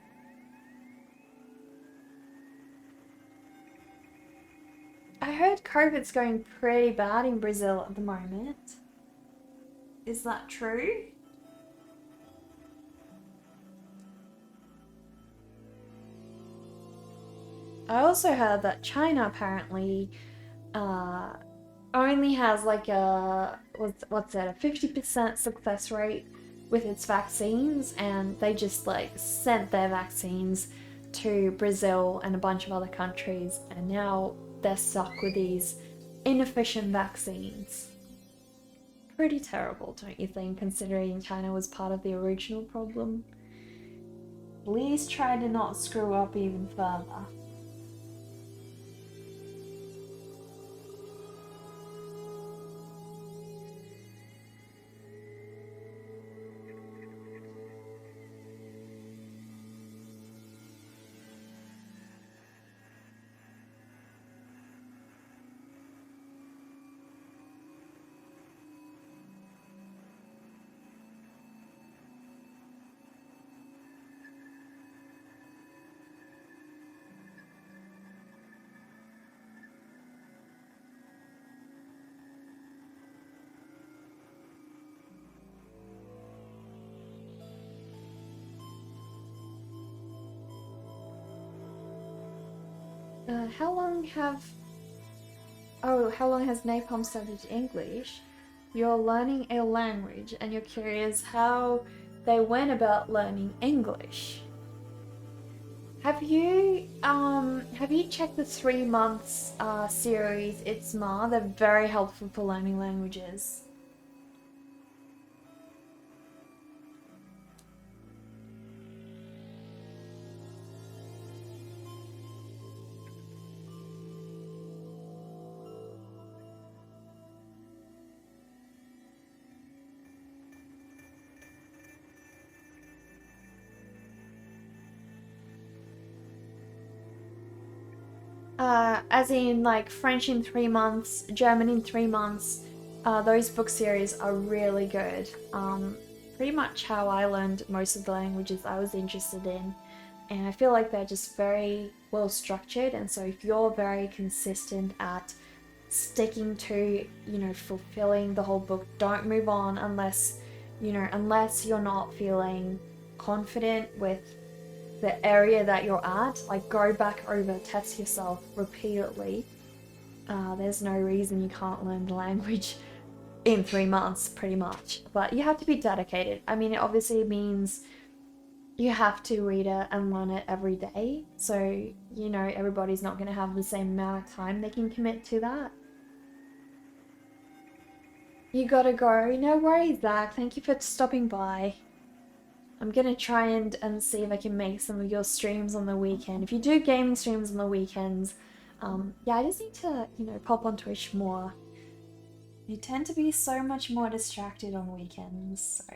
I heard COVID's going pretty bad in Brazil at the moment. Is that true? I also heard that China apparently uh, only has like what's that, a 50% success rate with its vaccines, and they just like sent their vaccines to Brazil and a bunch of other countries, and now they're stuck with these inefficient vaccines. Pretty terrible, don't you think, considering China was part of the original problem? Please try to not screw up even further. How long have... Oh, how long has Napalm studied English? You're learning a language and you're curious how they went about learning English. Have you checked the 3 months series? It's Ma. They're very helpful for learning languages. As in like French in 3 months, German in 3 months. Those book series are really good. Pretty much how I learned most of the languages I was interested in. And I feel like they're just very well structured. And so if you're very consistent at sticking to, fulfilling the whole book, don't move on unless you're not feeling confident with the area that you're at, like go back over, test yourself repeatedly. There's no reason you can't learn the language in 3 months, pretty much. But you have to be dedicated. I mean, it obviously means you have to read it and learn it every day. So, everybody's not going to have the same amount of time they can commit to that. You gotta go. No worries, Zach. Thank you for stopping by. I'm gonna try and see if I can make some of your streams on the weekend. If you do gaming streams on the weekends, yeah, I just need to, pop on Twitch more. You tend to be so much more distracted on weekends, so.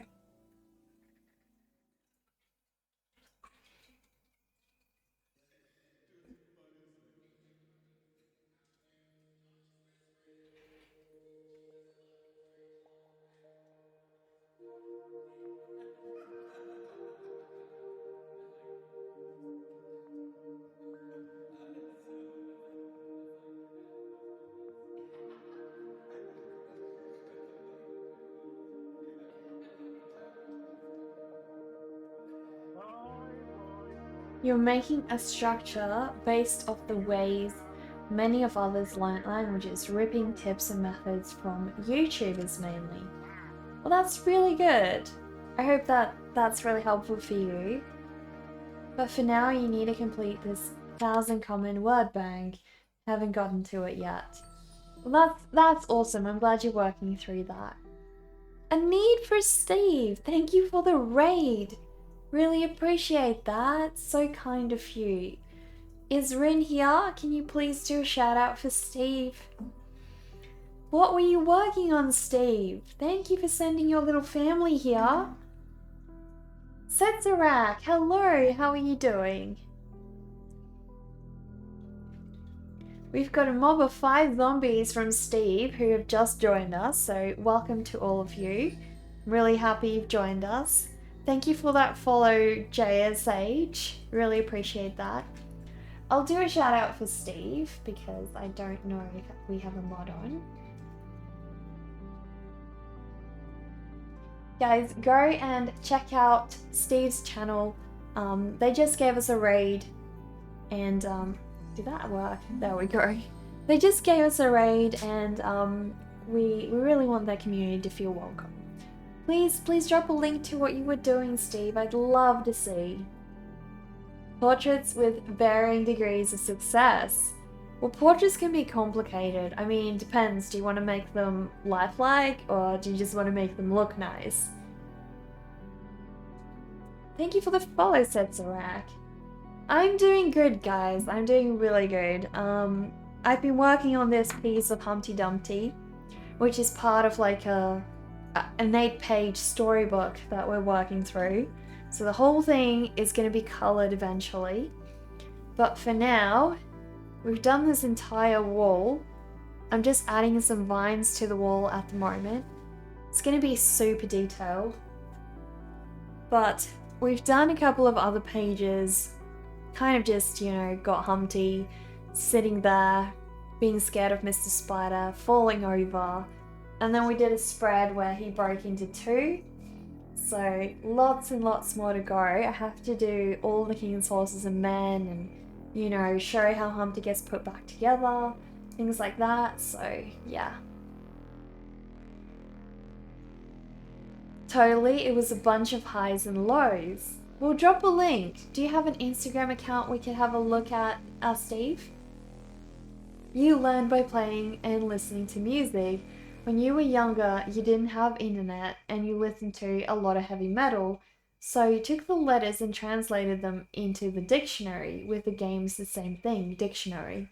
You're making a structure based off the ways many of others learn languages, ripping tips and methods from YouTubers mainly. Well, that's really good. I hope that's really helpful for you. But for now, you need to complete this 1,000 common word bank. Haven't gotten to it yet. Well, that's awesome. I'm glad you're working through that. A need for Steve. Thank you for the raid. Really appreciate that. So kind of you. Is Rin here? Can you please do a shout out for Steve? What were you working on, Steve? Thank you for sending your little family here. Setzarak, hello, how are you doing? We've got a mob of 5 zombies from Steve who have just joined us, so welcome to all of you. I'm really happy you've joined us. Thank you for that follow, JSH. Really appreciate that. I'll do a shout out for Steve because I don't know if we have a mod on. Guys, go and check out Steve's channel. They just gave us a raid and did that work? There we go. They just gave us a raid and we really want their community to feel welcome. Please drop a link to what you were doing, Steve. I'd love to see. Portraits with varying degrees of success. Well, portraits can be complicated. I mean, depends. Do you want to make them lifelike or do you just want to make them look nice? Thank you for the follow, Setzarak. I'm doing good, guys. I'm doing really good. I've been working on this piece of Humpty Dumpty, which is part of like an 8-page storybook that we're working through. So the whole thing is going to be colored eventually. But for now, we've done this entire wall. I'm just adding some vines to the wall at the moment. It's going to be super detailed. But we've done a couple of other pages. Kind of just, got Humpty sitting there, being scared of Mr. Spider, falling over. And then we did a spread where he broke into 2. So lots and lots more to go. I have to do all the king's horses and men and, show how Humpty gets put back together, things like that. So yeah. Totally, it was a bunch of highs and lows. We'll drop a link. Do you have an Instagram account we can have a look at, Steve? You learned by playing and listening to music. When you were younger, you didn't have internet and you listened to a lot of heavy metal. So you took the letters and translated them into the dictionary. With the games, the same thing, dictionary.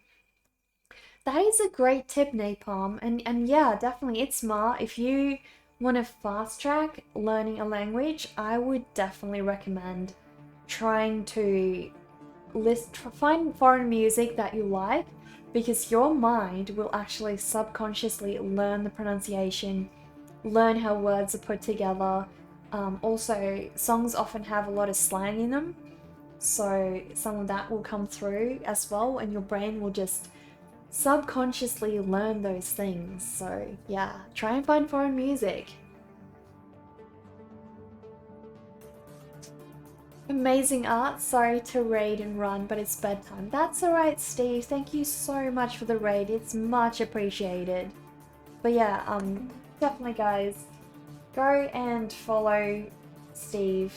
That is a great tip, Napalm. And yeah, definitely, it's smart. If you want to fast track learning a language, I would definitely recommend trying to find foreign music that you like, because your mind will actually subconsciously learn the pronunciation, learn how words are put together. Also, songs often have a lot of slang in them, so some of that will come through as well, and your brain will just subconsciously learn those things. So yeah, try and find foreign music. Amazing art. Sorry to raid and run, but it's bedtime. That's alright, Steve. Thank you so much for the raid. It's much appreciated. But yeah, definitely guys, go and follow Steve.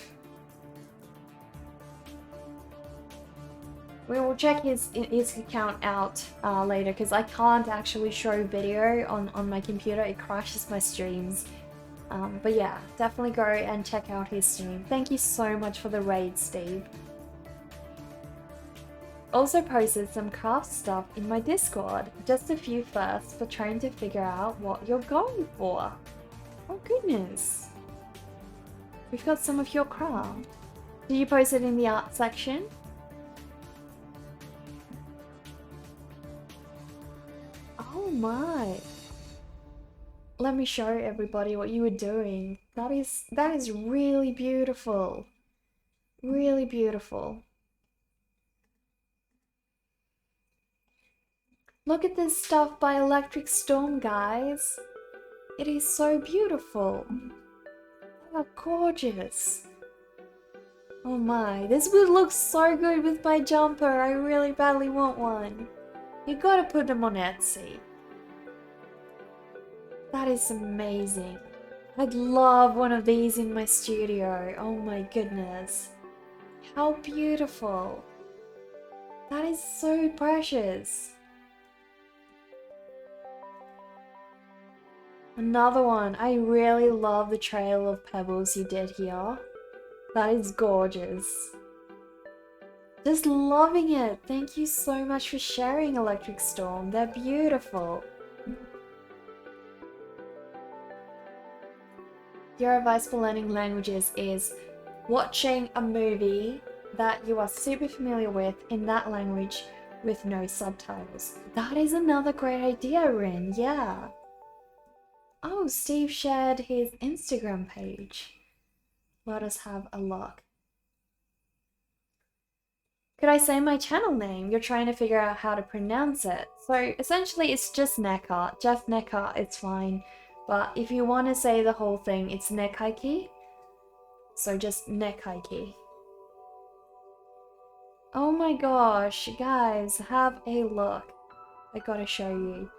We will check his account out later, because I can't actually show video on my computer. It crashes my streams. But yeah, definitely go and check out his stream. Thank you so much for the raid, Steve. Also posted some craft stuff in my Discord. Just a few firsts for trying to figure out what you're going for. Oh goodness. We've got some of your craft. Did you post it in the art section? Oh my. Let me show everybody what you were doing. That is really beautiful. Really beautiful. Look at this stuff by Electric Storm, guys. It is so beautiful. How gorgeous. Oh my, this would look so good with my jumper. I really badly want one. You gotta put them on Etsy. That is amazing. I'd love one of these in my studio. Oh my goodness. How beautiful. That is so precious. Another one. I really love the trail of pebbles you did here. That is gorgeous. Just loving it. Thank you so much for sharing, Electric Storm. They're beautiful. Your advice for learning languages is watching a movie that you are super familiar with in that language with no subtitles. That is another great idea, Rin. Yeah. Oh, Steve shared his Instagram page. Let us have a look. Could I say my channel name? You're trying to figure out how to pronounce it. So essentially it's just Neckar. Jeff Neckar, it's fine. But if you want to say the whole thing, it's Nekkaiki. So just Nekkaiki. Oh my gosh, guys, have a look. I gotta show you.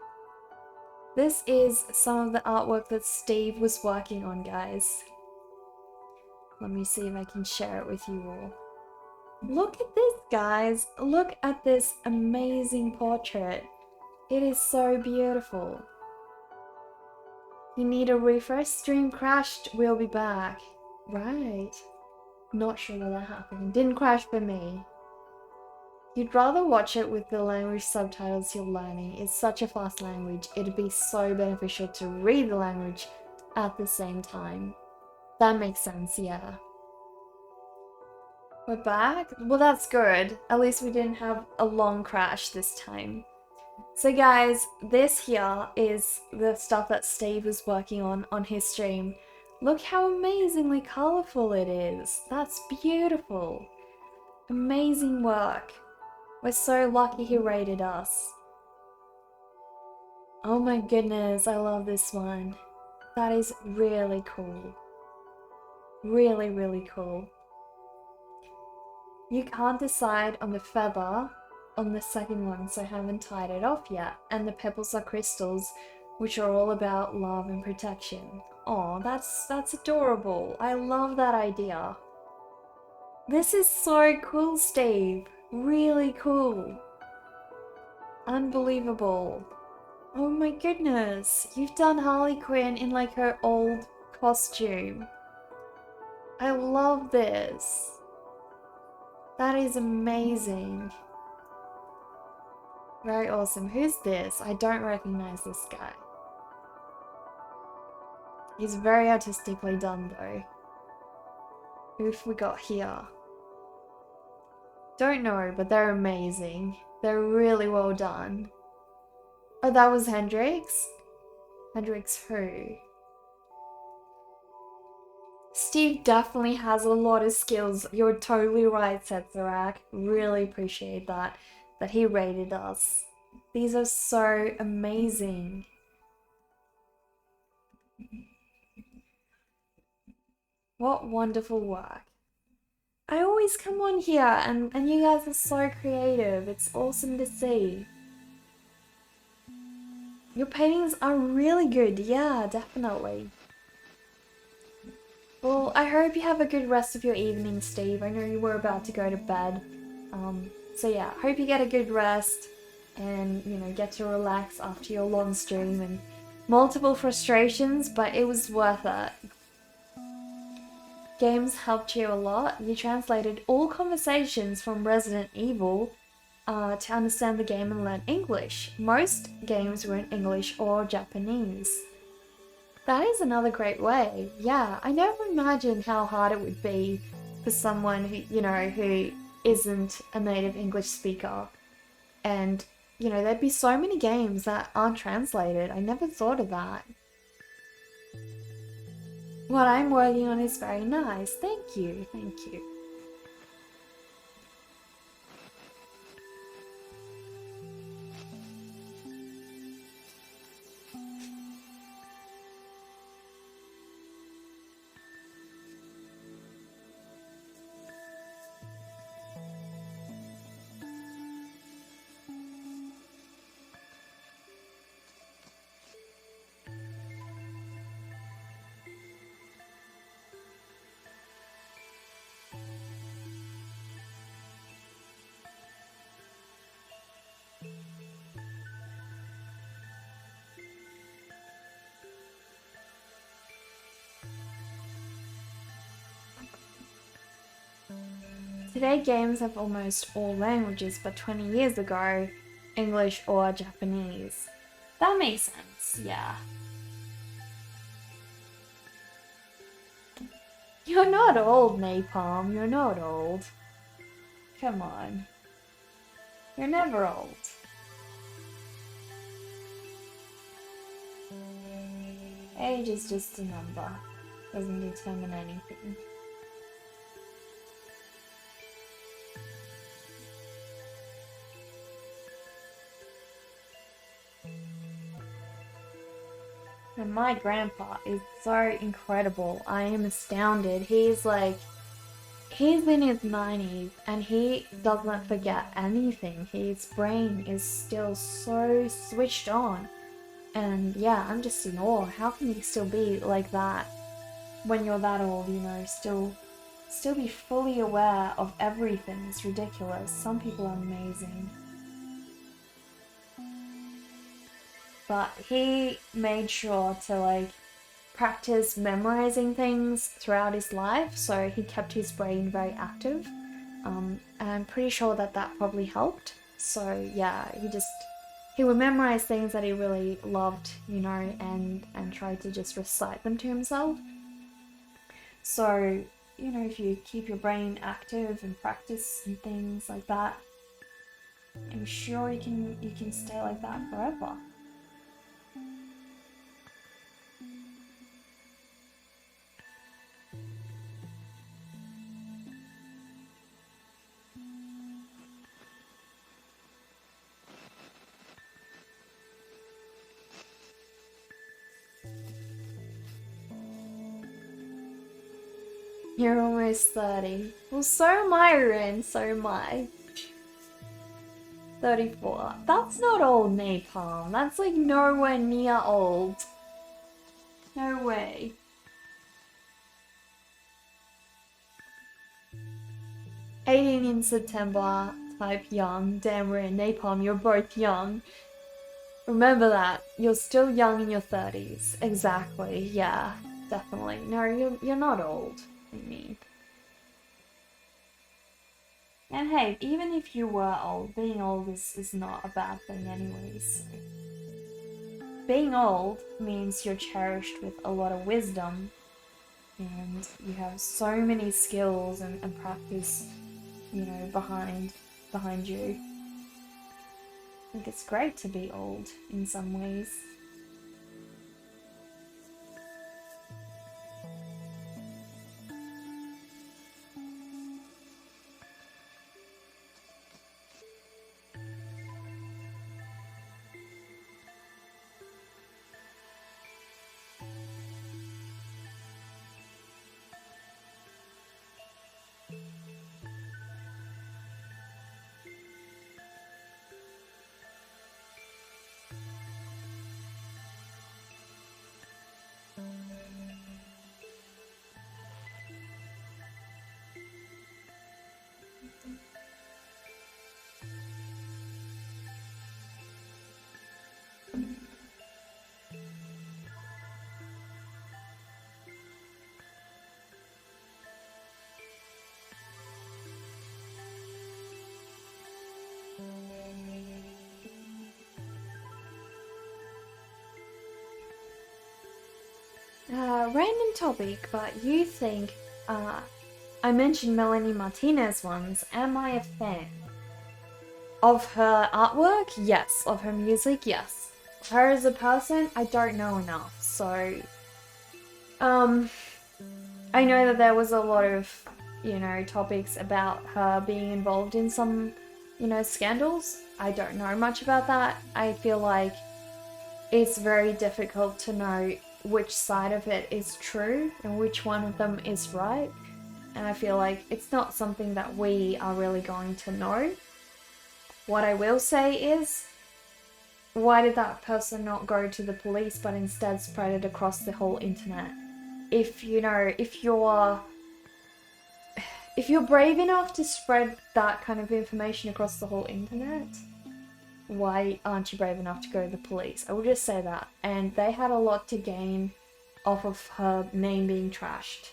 This is some of the artwork that Steve was working on, guys. Let me see if I can share it with you all. Look at this, guys. Look at this amazing portrait. It is so beautiful. You need a refresh? Stream crashed. We'll be back. Right. Not sure that happened. Didn't crash for me. You'd rather watch it with the language subtitles you're learning. It's such a fast language. It'd be so beneficial to read the language at the same time. That makes sense, yeah. We're back? Well, that's good. At least we didn't have a long crash this time. So guys, this here is the stuff that Steve was working on his stream. Look how amazingly colourful it is. That's beautiful. Amazing work. We're so lucky he rated us. Oh my goodness, I love this one. That is really cool. Really, really cool. You can't decide on the feather on the second one, so I haven't tied it off yet. And the pebbles are crystals, which are all about love and protection. Oh, that's adorable. I love that idea. This is so cool, Steve. Really cool. Unbelievable. Oh my goodness. You've done Harley Quinn in like her old costume. I love this. That is amazing. Very awesome. Who's this? I don't recognize this guy. He's very artistically done though. Who have we got here? Don't know, but they're amazing. They're really well done. Oh, that was Hendrix? Hendrix who? Steve definitely has a lot of skills. You're totally right, Setzerak. Really appreciate that he rated us. These are so amazing. What wonderful work. I always come on here and you guys are so creative. It's awesome to see. Your paintings are really good. Yeah, definitely. Well, I hope you have a good rest of your evening, Steve. I know you were about to go to bed. So yeah, hope you get a good rest and, you know, get to relax after your long stream and multiple frustrations, but it was worth it. Games helped you a lot. You translated all conversations from Resident Evil to understand the game and learn English. Most games were in English or Japanese. That is another great way. Yeah, I never imagined how hard it would be for someone who, you know, who isn't a native English speaker. And, you know, there'd be so many games that aren't translated. I never thought of that. What I'm working on is very nice. Thank you. Thank you. Today games have almost all languages, but 20 years ago, English or Japanese. That makes sense, yeah. You're not old, Napalm. You're not old. Come on. You're never old. Age is just a number. Doesn't determine anything. And my grandpa is so incredible. I am astounded. He's in his 90s and he doesn't forget anything. His brain is still so switched on. And yeah, I'm just in awe. How can you still be like that when you're that old, you know, still be fully aware of everything? It's ridiculous. Some people are amazing. But he made sure to like practice memorizing things throughout his life, so he kept his brain very active. And I'm pretty sure that probably helped. So yeah, he would memorize things that he really loved, you know, and try to just recite them to himself. So, you know, if you keep your brain active and practice and things like that, I'm sure you can stay like that forever. You're almost 30. Well, so am I, Rin. So am I. 34. That's not old, Napalm. That's like nowhere near old. No way. 18 in September, type young. Damn, we're in napalm, you're both young. Remember that. You're still young in your 30s. Exactly, yeah. Definitely. No, you're not old. I mean. And hey, even if you were old, being old is not a bad thing anyways. Being old means you're cherished with a lot of wisdom and you have so many skills and practice, you know, behind you. I think it's great to be old in some ways. Random topic, but you think, I mentioned Melanie Martinez once. Am I a fan? Of her artwork? Yes. Of her music? Yes. Her as a person? I don't know enough, so... I know that there was a lot of, you know, topics about her being involved in some, you know, scandals. I don't know much about that. I feel like it's very difficult to know which side of it is true and which one of them is right. And I feel like it's not something that we are really going to know. What I will say is, why did that person not go to the police but instead spread it across the whole internet? If, you know, if you're brave enough to spread that kind of information across the whole internet, why aren't you brave enough to go to the police? I will just say that. And they had a lot to gain off of her name being trashed.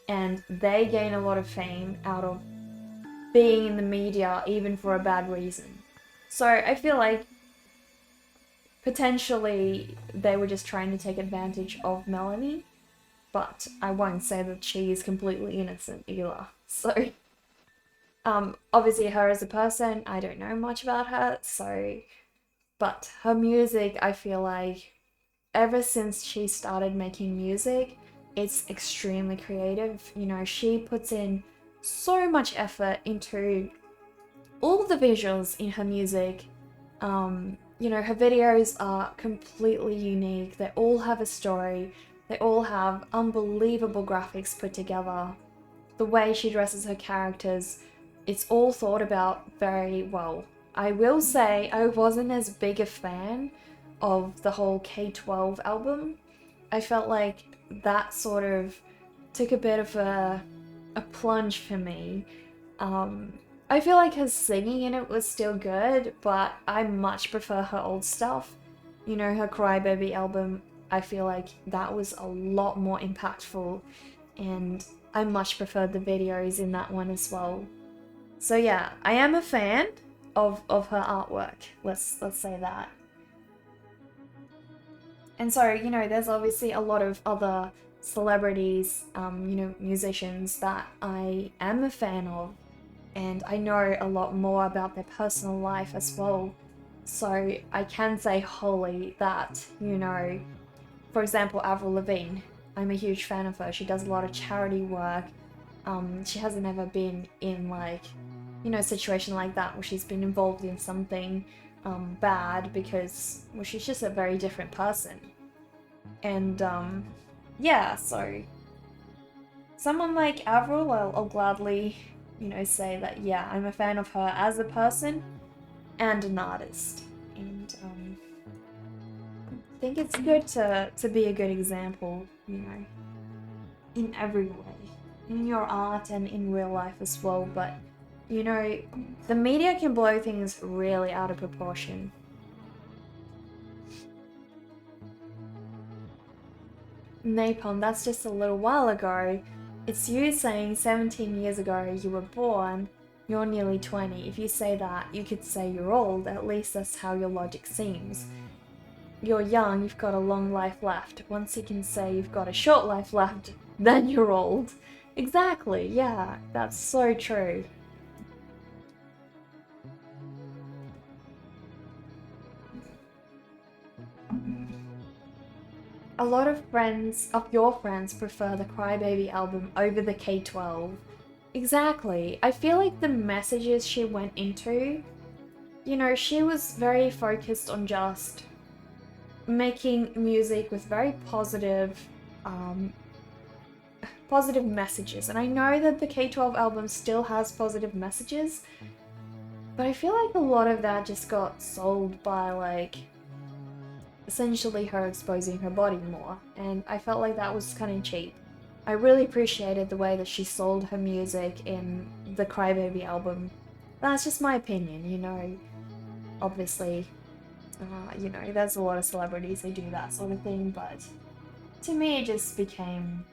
And they gain a lot of fame out of being in the media, even for a bad reason. So I feel like potentially they were just trying to take advantage of Melanie, but I won't say that she is completely innocent either. So, obviously her as a person, I don't know much about her, so, but her music, I feel like ever since she started making music, it's extremely creative. You know, she puts in so much effort into all the visuals in her music. You know, her videos are completely unique. They all have a story. They all have unbelievable graphics put together. The way she dresses her characters, it's all thought about very well. I will say I wasn't as big a fan of the whole K-12 album. I felt like that sort of took a bit of a plunge for me. I feel like her singing in it was still good, but I much prefer her old stuff. You know, her Crybaby album, I feel like that was a lot more impactful, and I much preferred the videos in that one as well. So yeah, I am a fan of her artwork. Let's say that. And so, you know, there's obviously a lot of other celebrities, you know, musicians that I am a fan of, and I know a lot more about their personal life as well. So I can say wholly that, you know, for example, Avril Lavigne, I'm a huge fan of her. She does a lot of charity work. She hasn't ever been in, like, you know, a situation like that where she's been involved in something bad, because, well, she's just a very different person. And yeah, so someone like Avril, I'll gladly, you know, say that, yeah, I'm a fan of her as a person and an artist. And I think it's good to be a good example, you know, in every way. In your art and in real life as well, but You know, the media can blow things really out of proportion. Napalm, that's just a little while ago. It's you saying 17 years ago you were born, you're nearly 20. If you say that, you could say you're old. At least that's how your logic seems. You're young, you've got a long life left. Once you can say you've got a short life left, then you're old. Exactly, yeah, that's so true. A lot of your friends prefer the Crybaby album over the K-12. Exactly. I feel like the messages she went into, you know, she was very focused on just making music with very positive messages. And I know that the K-12 album still has positive messages, but I feel like a lot of that just got sold by, like, essentially her exposing her body more, and I felt like that was kind of cheap. I really appreciated the way that she sold her music in the Crybaby album. That's just my opinion, you know. Obviously, you know, there's a lot of celebrities who do that sort of thing, but to me it just became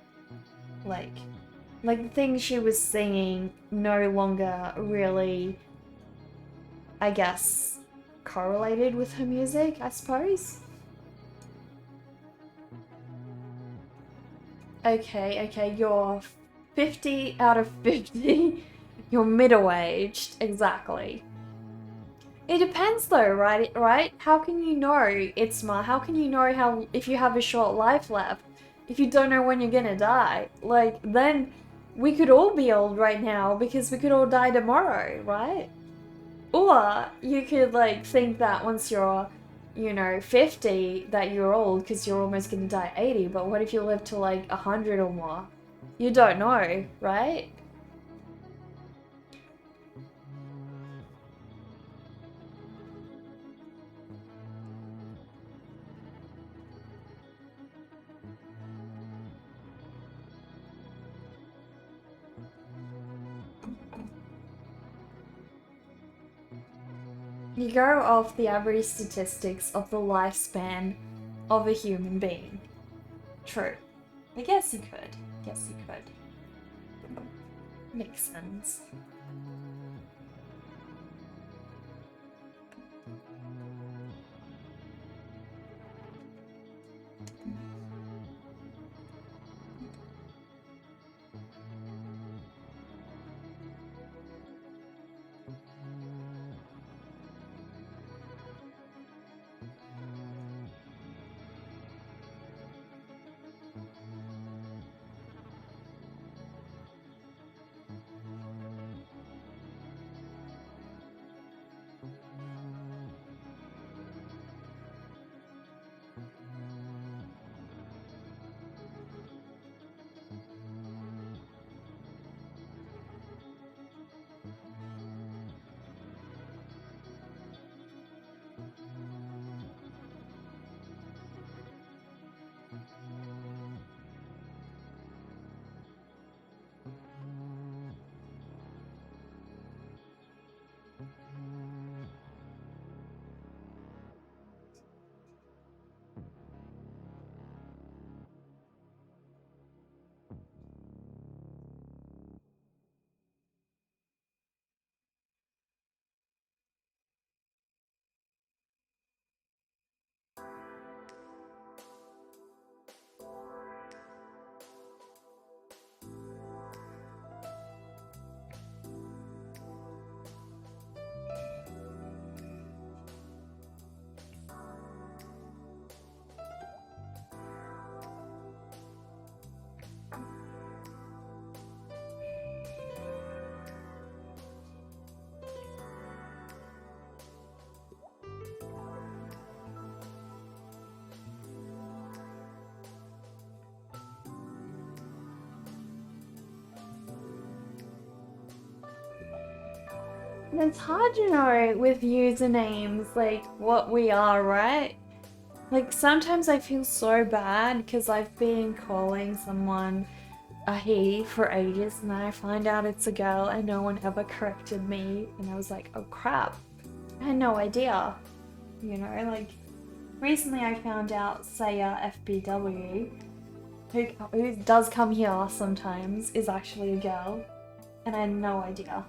like the things she was singing no longer really, I guess, correlated with her music, I suppose. Okay, you're 50 out of 50. You're middle-aged, exactly. It depends though, right? How can you know, Itzma? How can you know how if you have a short life left? If you don't know when you're gonna die? Like, then we could all be old right now because we could all die tomorrow, right? Or you could, like, think that once you're, you know, 50 that you're old because you're almost gonna die at 80, but what if you live to like 100 or more? You don't know, right? You go off the average statistics of the lifespan of a human being. True. I guess you could. Guess you could. Makes sense. And it's hard to know with usernames, like, what we are, right? Like, sometimes I feel so bad because I've been calling someone a he for ages, and then I find out it's a girl and no one ever corrected me, and I was like, oh crap, I had no idea. You know, like, recently I found out Saya FBW, who does come here sometimes, is actually a girl, and I had no idea.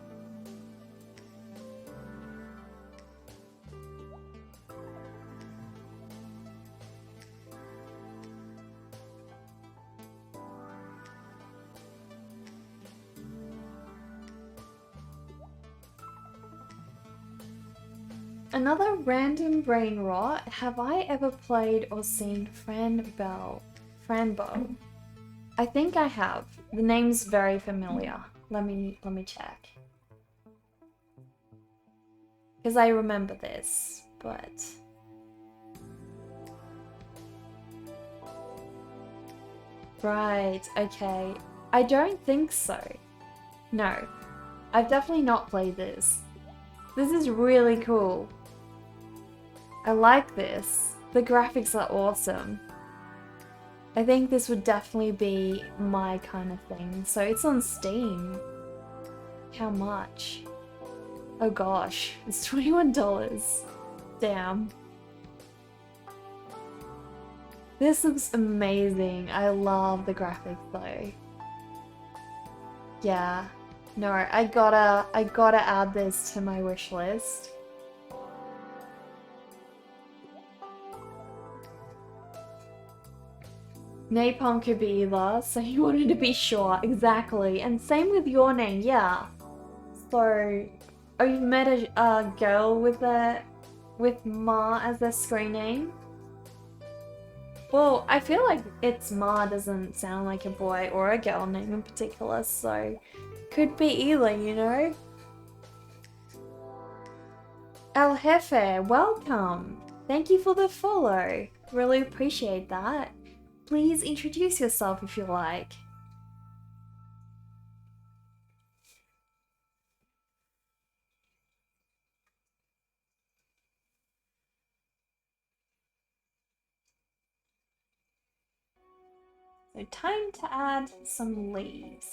Another random brain rot. Have I ever played or seen Franbo? I think I have. The name's very familiar. Let me check. Because I remember this, but... Right, okay. I don't think so. No. I've definitely not played this. This is really cool. I like this. The graphics are awesome. I think this would definitely be my kind of thing. So it's on Steam. How much? Oh gosh, it's $21. Damn. This looks amazing. I love the graphics though. Yeah. No, I gotta add this to my wish list. Napalm could be either, so you wanted to be sure. Exactly. And same with your name, yeah. So, oh, you've met a girl with Ma as their screen name? Well, I feel like it's Ma doesn't sound like a boy or a girl name in particular, so could be either, you know? El Jefe, welcome! Thank you for the follow. Really appreciate that. Please introduce yourself if you like. So time to add some leaves.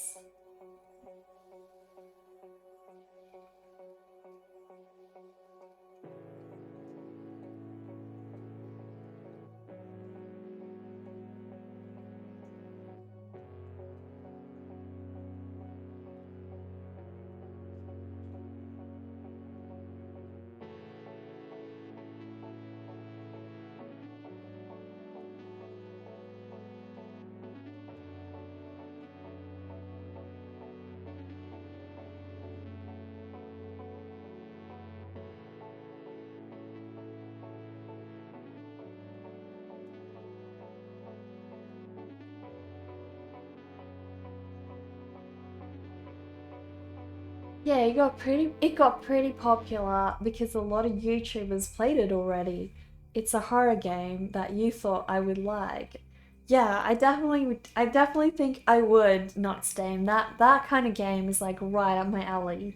Yeah, it got pretty popular because a lot of YouTubers played it already. It's a horror game that you thought I would like. Yeah, I definitely think I would not Steam. That kind of game is like right up my alley.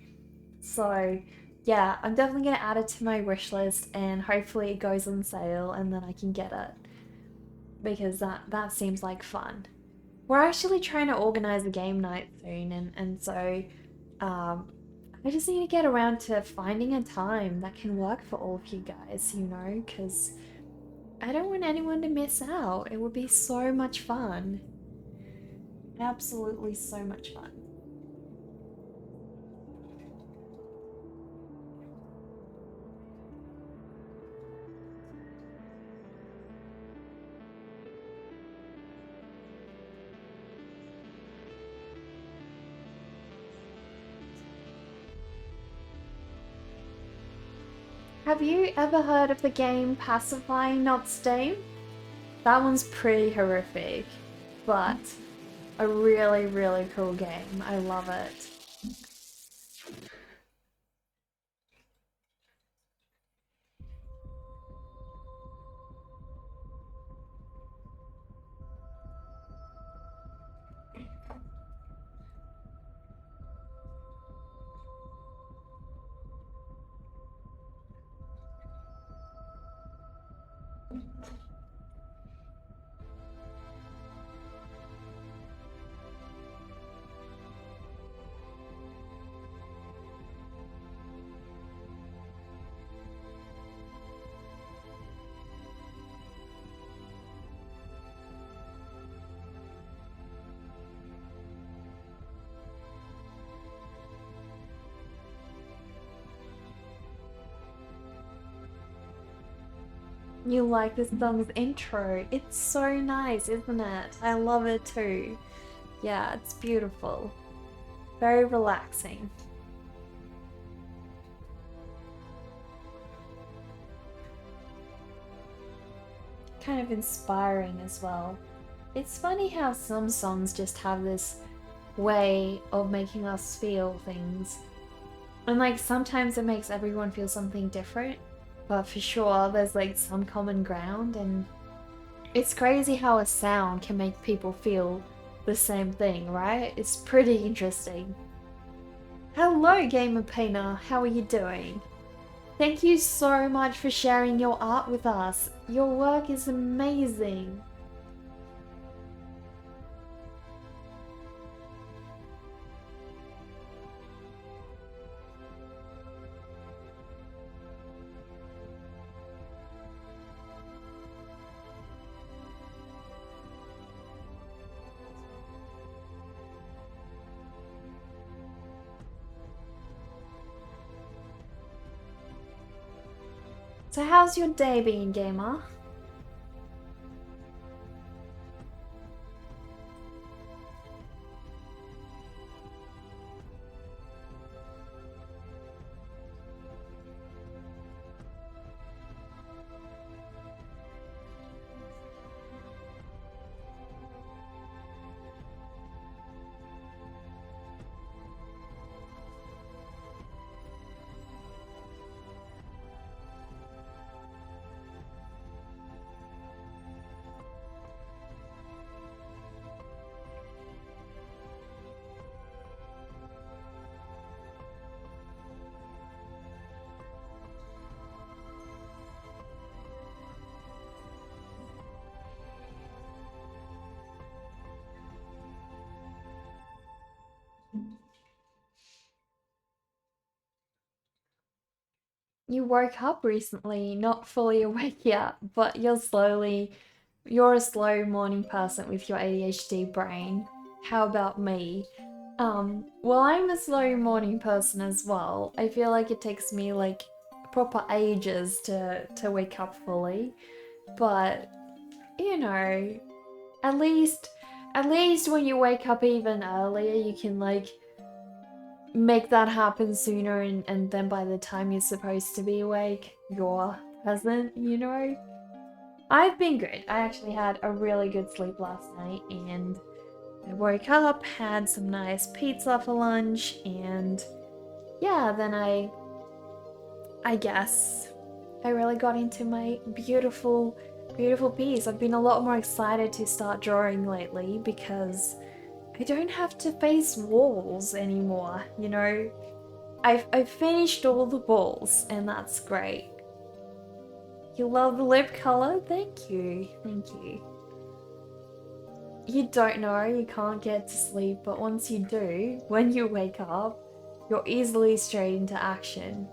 So, yeah, I'm definitely gonna add it to my wish list and hopefully it goes on sale and then I can get it. Because that seems like fun. We're actually trying to organize a game night soon and so um I just need to get around to finding a time that can work for all of you guys, you know, because I don't want anyone to miss out. It would be so much fun. Absolutely so much fun. Have you ever heard of the game Pacifying Not Steam? That one's pretty horrific, but a really, really cool game. I love it. You like this song's intro. It's so nice, isn't it? I love it too. Yeah, it's beautiful. Very relaxing. Kind of inspiring as well. It's funny how some songs just have this way of making us feel things. And like sometimes it makes everyone feel something different, but for sure there's like some common ground, and it's crazy how a sound can make people feel the same thing, right? It's pretty interesting. Hello, Gamer Painter, how are you doing? Thank you so much for sharing your art with us. Your work is amazing. So how's your day been, Gamer? You woke up recently, not fully awake yet, but you're a slow morning person with your ADHD brain. How about me? Well, I'm a slow morning person as well. I feel like it takes me like proper ages to wake up fully, but you know, at least at least when you wake up even earlier, you can like make that happen sooner, and then by the time you're supposed to be awake, you're present, you know? I've been good. I actually had a really good sleep last night, and I woke up, had some nice pizza for lunch, and yeah, then I guess I really got into my beautiful piece. I've been a lot more excited to start drawing lately because I don't have to face walls anymore, you know? I've finished all the balls, and that's great. You love the lip color? Thank you. Thank you. You don't know, you can't get to sleep, but once you do, when you wake up, you're easily straight into action.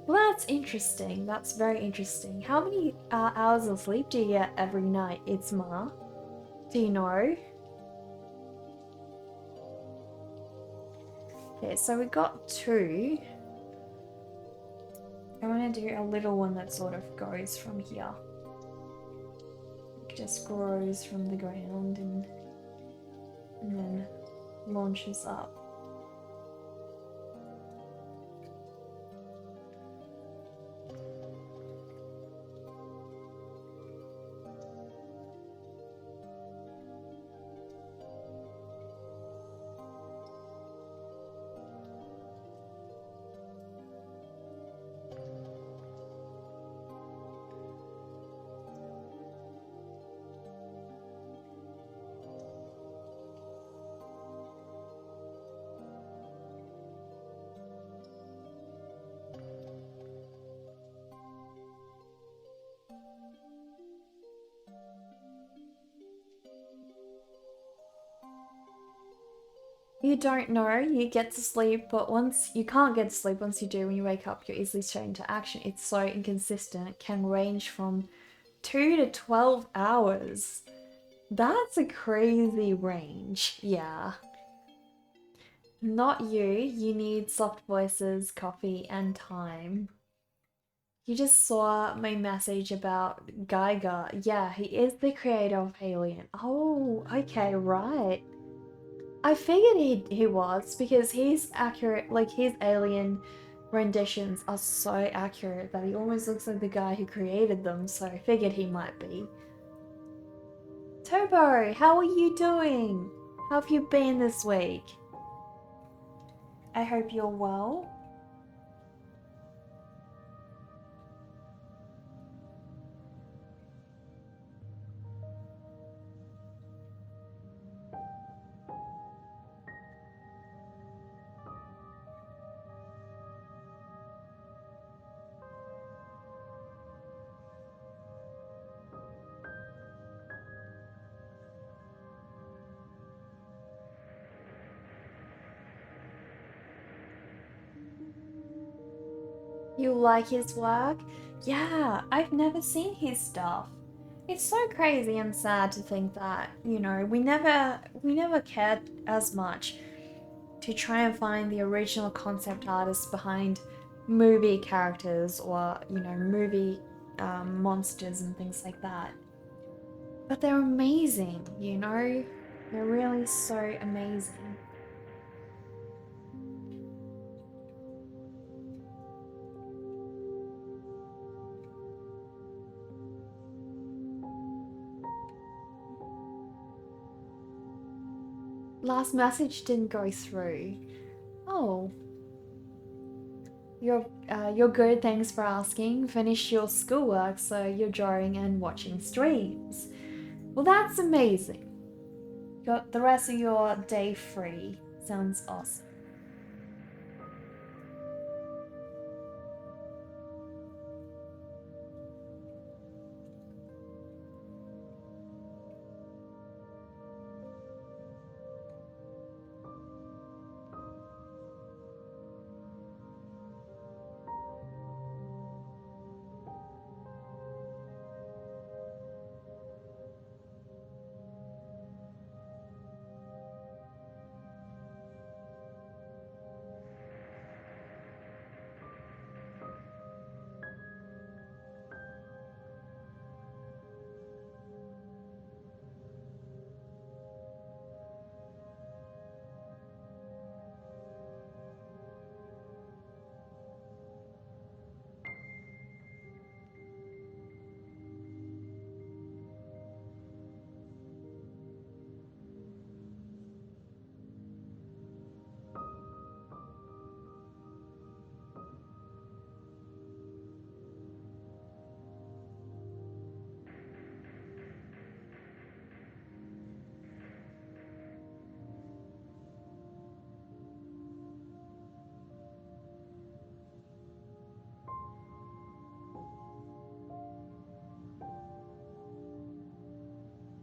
Well, that's interesting. That's very interesting. How many hours of sleep do you get every night, Itzma? Do you know? Okay, so we got two. I want to do a little one that sort of goes from here. It just grows from the ground and then launches up. You don't know, you get to sleep, but once you can't get to sleep, once you do, when you wake up, you're easily straight into action. It's so inconsistent. It can range from 2 to 12 hours. That's a crazy range. Yeah. Not you. You need soft voices, coffee, and time. You just saw my message about Geiger. Yeah, he is the creator of Alien. Oh, okay, right. I figured he was because he's accurate, like his alien renditions are so accurate that he almost looks like the guy who created them, so I figured he might be. Turbo, how are you doing? How have you been this week? I hope you're well. You like his work? Yeah, I've never seen his stuff. It's so crazy and sad to think that, we never cared as much to try and find the original concept artists behind movie characters or, movie monsters and things like that. But they're amazing. They're really so amazing. Last message didn't go through. Oh, you're good. Thanks for asking. Finish your schoolwork, so you're drawing and watching streams. Well, that's amazing. Got the rest of your day free. Sounds awesome.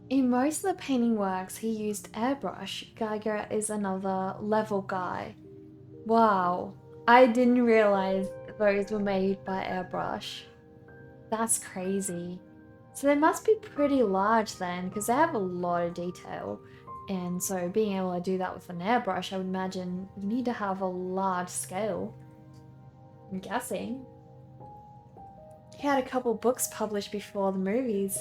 In most of the painting works, he used airbrush. Geiger is another level guy. Wow, I didn't realize those were made by airbrush. That's crazy. So they must be pretty large then, because they have a lot of detail. And so being able to do that with an airbrush, I would imagine you need to have a large scale. I'm guessing. He had a couple books published before the movies.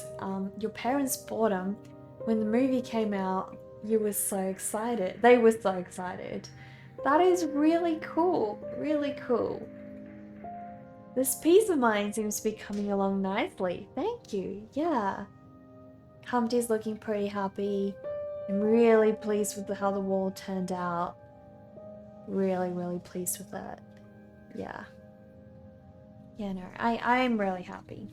Your parents bought them. When the movie came out, you were so excited. They were so excited. That is really cool. Really cool. This piece of mine seems to be coming along nicely. Thank you. Yeah. Humpty's looking pretty happy. I'm really pleased with how the wall turned out. Really, really pleased with that. Yeah. Yeah, no, I'm really happy.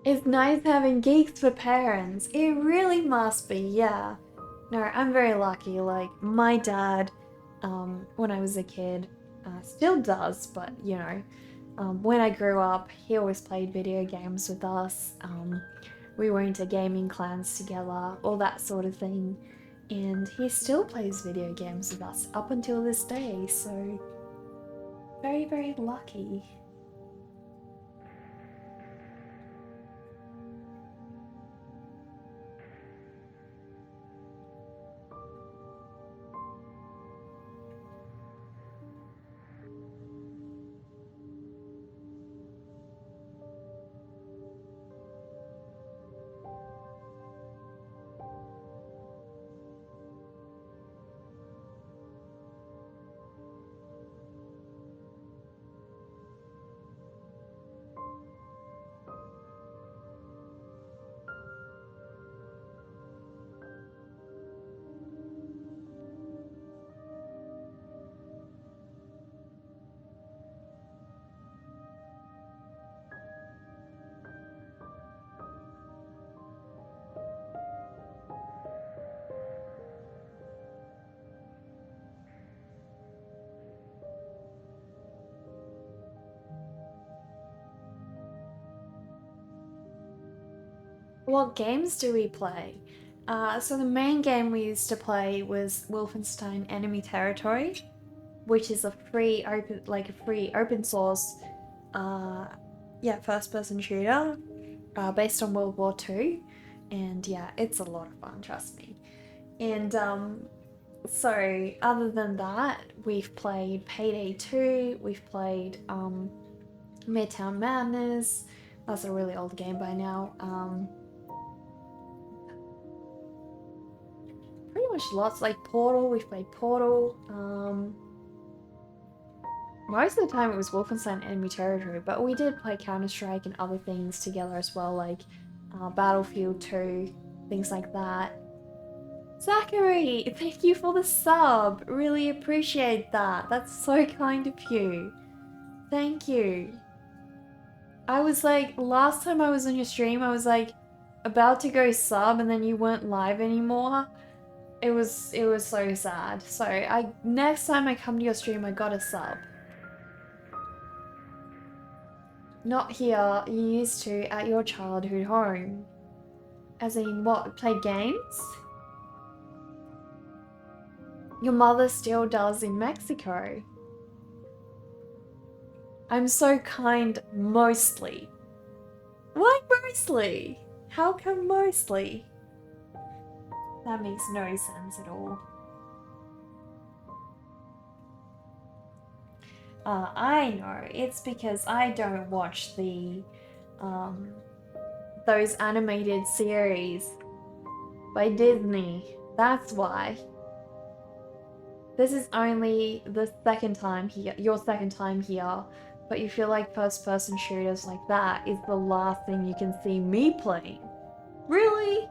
It's nice having geeks for parents. It really must be, yeah. No, I'm very lucky. Like, my dad, when I was a kid, still does, but when I grew up, he always played video games with us. We were into gaming clans together, all that sort of thing. And he still plays video games with us up until this day, so very, very lucky. what games do we play? So the main game we used to play was Wolfenstein Enemy Territory, which is a free open source, first-person shooter, based on World War II, and yeah, it's a lot of fun, trust me. And so other than that, we've played Payday 2, we've played Midtown Madness. That's a really old game by now. Pretty much lots, like Portal, we've played Portal. Most of the time it was Wolfenstein Enemy Territory, but we did play Counter-Strike and other things together as well, like Battlefield 2, things like that. Zachary, thank you for the sub. Really appreciate that. That's so kind of you. Thank you. I was like, last time I was on your stream, I was like about to go sub and then you weren't live anymore. It was so sad. So next time I come to your stream, I got a sub. Not here, you used to at your childhood home. As in what, play games? Your mother still does in Mexico. I'm so kind mostly. Why mostly? How come mostly? That makes no sense at all. I know. It's because I don't watch the those animated series by Disney. That's why. This is only the second time here, your second time here, but you feel like first-person shooters like that is the last thing you can see me playing. Really?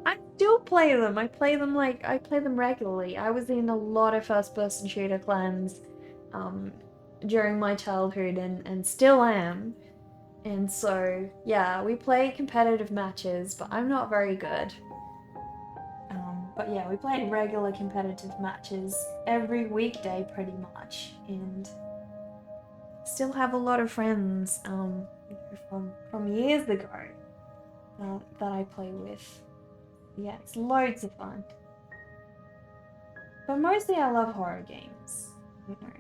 I still play them. I play them regularly. I was in a lot of first-person shooter clans during my childhood and still am. And so, yeah, we play competitive matches, but I'm not very good. But yeah, we play regular competitive matches every weekday pretty much, and still have a lot of friends from years ago that I play with. Yeah, it's loads of fun. But mostly I love horror games, you know.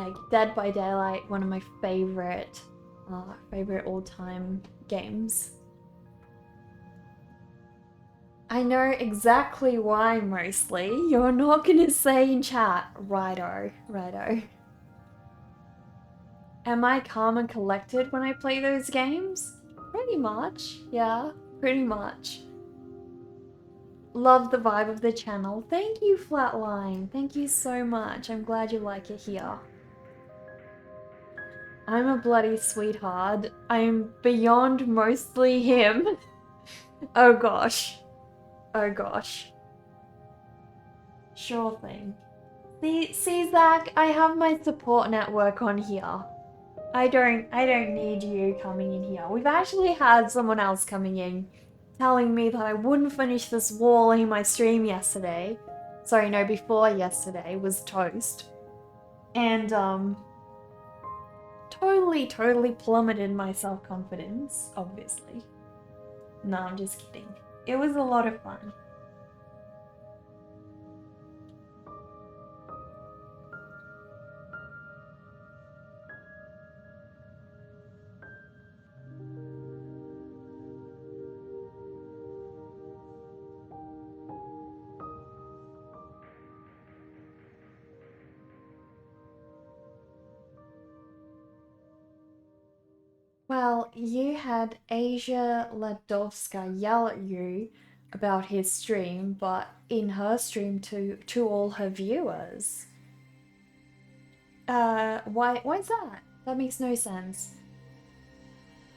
Like Dead by Daylight, one of my favorite all-time games. I know exactly why mostly. You're not gonna say in chat. Righto, righto. Am I calm and collected when I play those games? Pretty much, yeah, pretty much. Love the vibe of the channel. Thank you, Flatline. Thank you so much. I'm glad you like it here. I'm a bloody sweetheart. I'm beyond mostly him. Oh gosh. Oh gosh. Sure thing. See, Zach, I have my support network on here. I don't need you coming in here. We've actually had someone else coming in telling me that I wouldn't finish this wall in my stream yesterday. Sorry, no, before yesterday was toast. And totally plummeted my self-confidence, obviously. No, I'm just kidding. It was a lot of fun. Well, you had Asia Ladovska yell at you about his stream, but in her stream to all her viewers. Why's that? That makes no sense.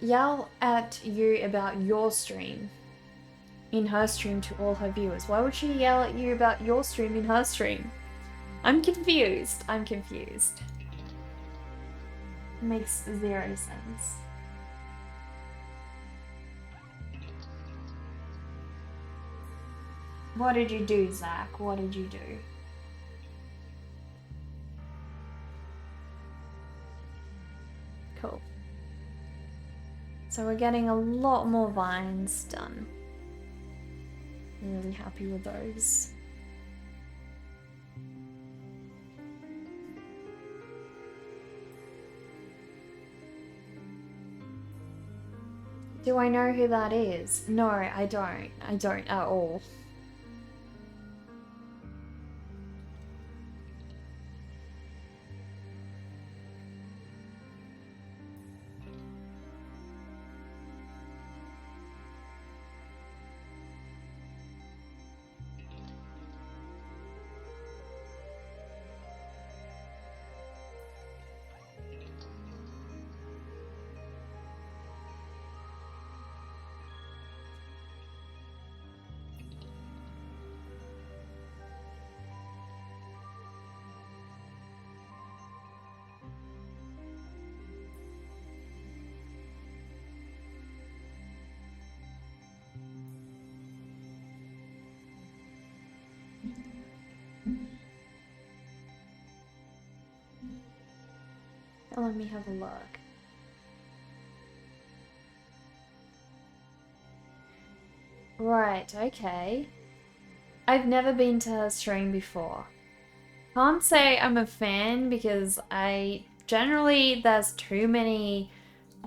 Yell at you about your stream in her stream to all her viewers. Why would she yell at you about your stream in her stream? I'm confused. I'm confused. Makes zero sense. What did you do, Zach? What did you do? So we're getting a lot more vines done. Really happy with those. Do I know who that is? No, I don't. I don't at all. Let me have a look. Right, okay. I've never been to her stream before. Can't say I'm a fan because there's too many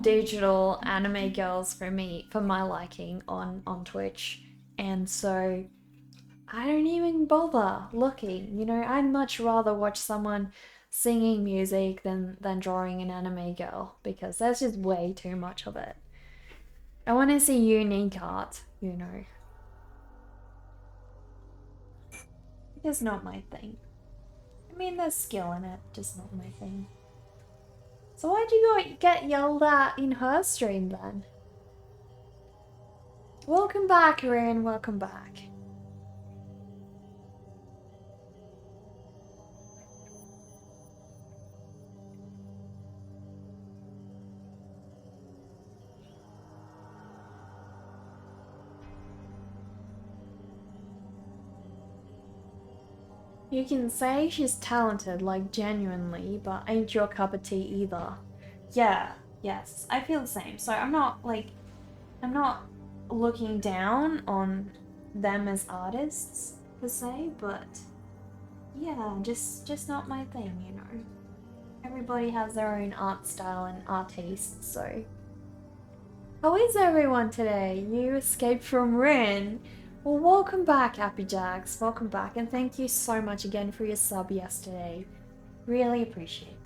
digital anime girls for my liking on Twitch. And so I don't even bother looking. You know, I'd much rather watch someone singing music than drawing an anime girl because there's just way too much of it. I want to see unique art, you know. It's not my thing. I mean, there's skill in it, just not my thing. So why'd you get yelled at in her stream then? Welcome back, Ryan, welcome back. You can say she's talented, like genuinely, but ain't your cup of tea either. Yeah, yes, I feel the same. So I'm not looking down on them as artists per se, but yeah, just not my thing, you know. Everybody has their own art style and art tastes, so. How is everyone today? You escaped from Rin. Well, welcome back, Happy Jacks. Welcome back, and thank you so much again for your sub yesterday. Really appreciate that.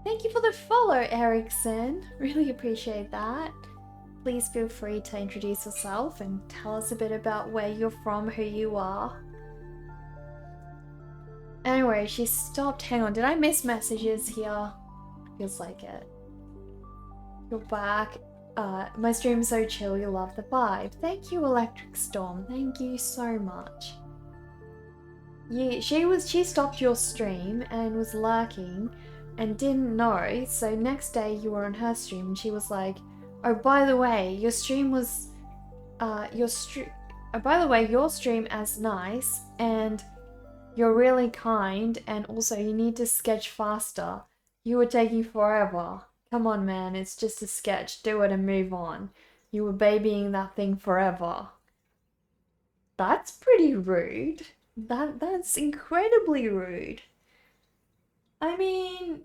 Thank you for the follow, Erickson. Really appreciate that. Please feel free to introduce yourself and tell us a bit about where you're from, who you are. Anyway, she stopped. Hang on, did I miss messages here? Feels like it. You're back. My stream's so chill, you love the vibe. Thank you, Electric Storm. Thank you so much. Yeah, she stopped your stream and was lurking and didn't know, so next day you were on her stream and she was like, oh, by the way, your stream was your stream as nice, and you're really kind, and also you need to sketch faster. You were taking forever. Come on, man, it's just a sketch. Do it and move on. You were babying that thing forever. That's pretty rude. That's incredibly rude. I mean,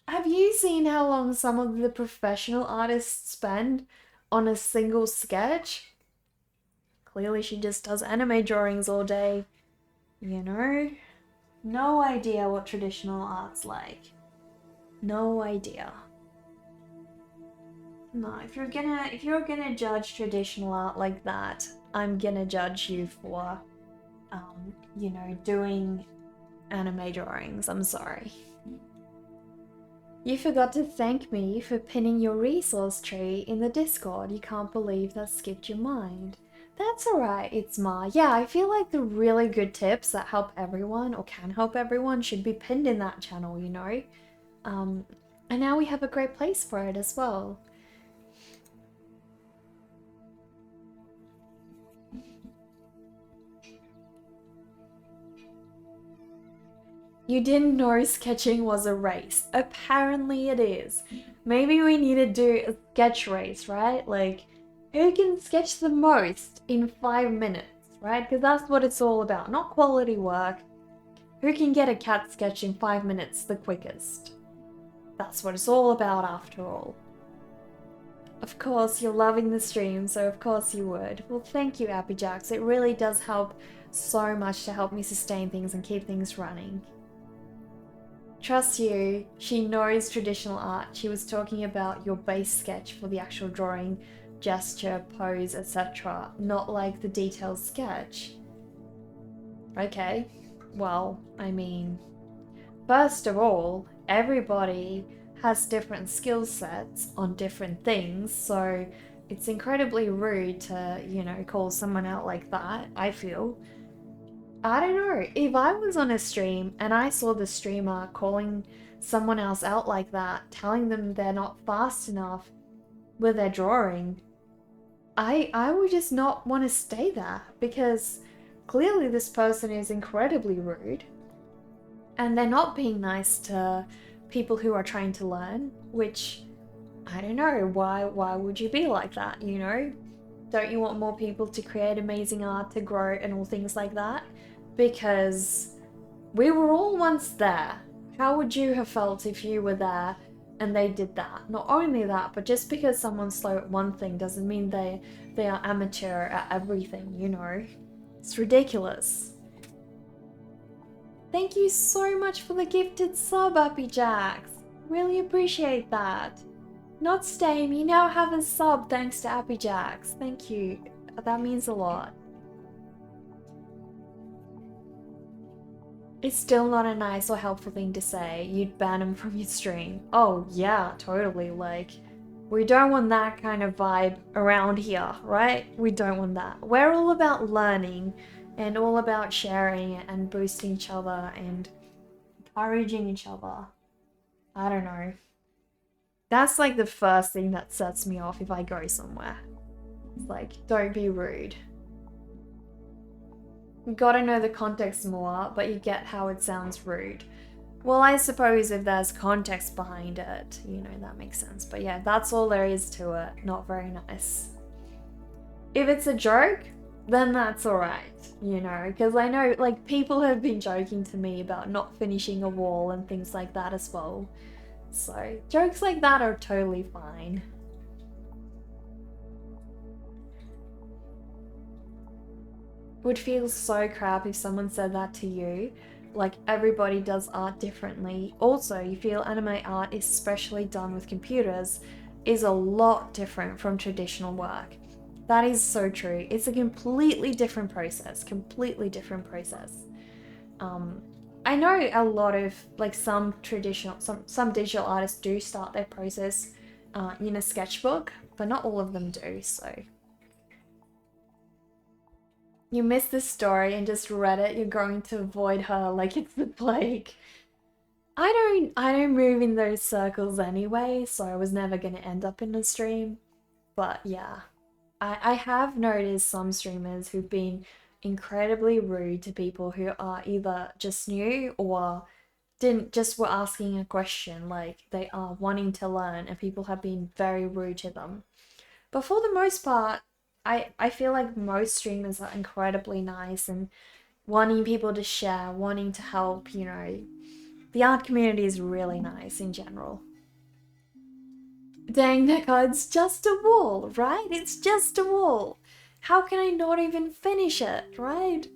have you seen how long some of the professional artists spend on a single sketch? Clearly she just does anime drawings all day. You know? No idea what traditional art's like. No idea. No, if you're gonna judge traditional art like that, I'm gonna judge you for, you know, doing anime drawings. I'm sorry. You forgot to thank me for pinning your resource tree in the Discord. You can't believe that skipped your mind. That's alright, it's Ma. Yeah, I feel like the really good tips that help everyone or can help everyone should be pinned in that channel, you know? And now we have a great place for it as well. You didn't know sketching was a race. Apparently it is. Maybe we need to do a sketch race, right? Like, who can sketch the most in 5 minutes, right? Because that's what it's all about, not quality work. Who can get a cat sketch in 5 minutes the quickest? That's what it's all about after all. Of course, you're loving the stream, so of course you would. Well, thank you, Appyjacks. It really does help so much to help me sustain things and keep things running. Trust you, she knows traditional art. She was talking about your base sketch for the actual drawing, gesture, pose, etc. Not like the detailed sketch. Okay, well, I mean, first of all, everybody has different skill sets on different things, so it's incredibly rude to, you know, call someone out like that, I feel. I don't know, if I was on a stream and I saw the streamer calling someone else out like that, telling them they're not fast enough with their drawing, I would just not want to stay there because clearly this person is incredibly rude and they're not being nice to people who are trying to learn, which, I don't know, why would you be like that, you know? Don't you want more people to create amazing art, to grow and all things like that? Because we were all once there. How would you have felt if you were there and they did that? Not only that, but just because someone's slow at one thing doesn't mean they are amateur at everything, you know? It's ridiculous. Thank you so much for the gifted sub, Appyjacks. Really appreciate that. Not Stame, you now have a sub thanks to Appyjacks. Thank you. That means a lot. It's still not a nice or helpful thing to say. You'd ban him from your stream. Oh yeah, totally. Like, we don't want that kind of vibe around here, right? We don't want that. We're all about learning and all about sharing and boosting each other and encouraging each other. I don't know. That's like the first thing that sets me off if I go somewhere. It's like, don't be rude. You gotta know the context more, but you get how it sounds rude. Well, I suppose if there's context behind it, you know, that makes sense. But yeah, that's all there is to it. Not very nice. If it's a joke, then that's alright, you know, because I know, like, people have been joking to me about not finishing a wall and things like that as well. So, jokes like that are totally fine. Would feel so crap if someone said that to you. Like, everybody does art differently. Also, you feel anime art, especially done with computers, is a lot different from traditional work. That is so true. It's a completely different process. Completely different process. I know a lot of, like, some digital artists do start their process in a sketchbook, but not all of them do, so. You missed the story and just read it, you're going to avoid her like it's the plague. I don't move in those circles anyway, so I was never gonna end up in a stream. But yeah, I have noticed some streamers who've been incredibly rude to people who are either just new or were asking a question, like they are wanting to learn, and people have been very rude to them. But for the most part, I feel like most streamers are incredibly nice and wanting people to share, wanting to help, you know. The art community is really nice in general. Dang, Neko, it's just a wall, right? It's just a wall. How can I not even finish it, right?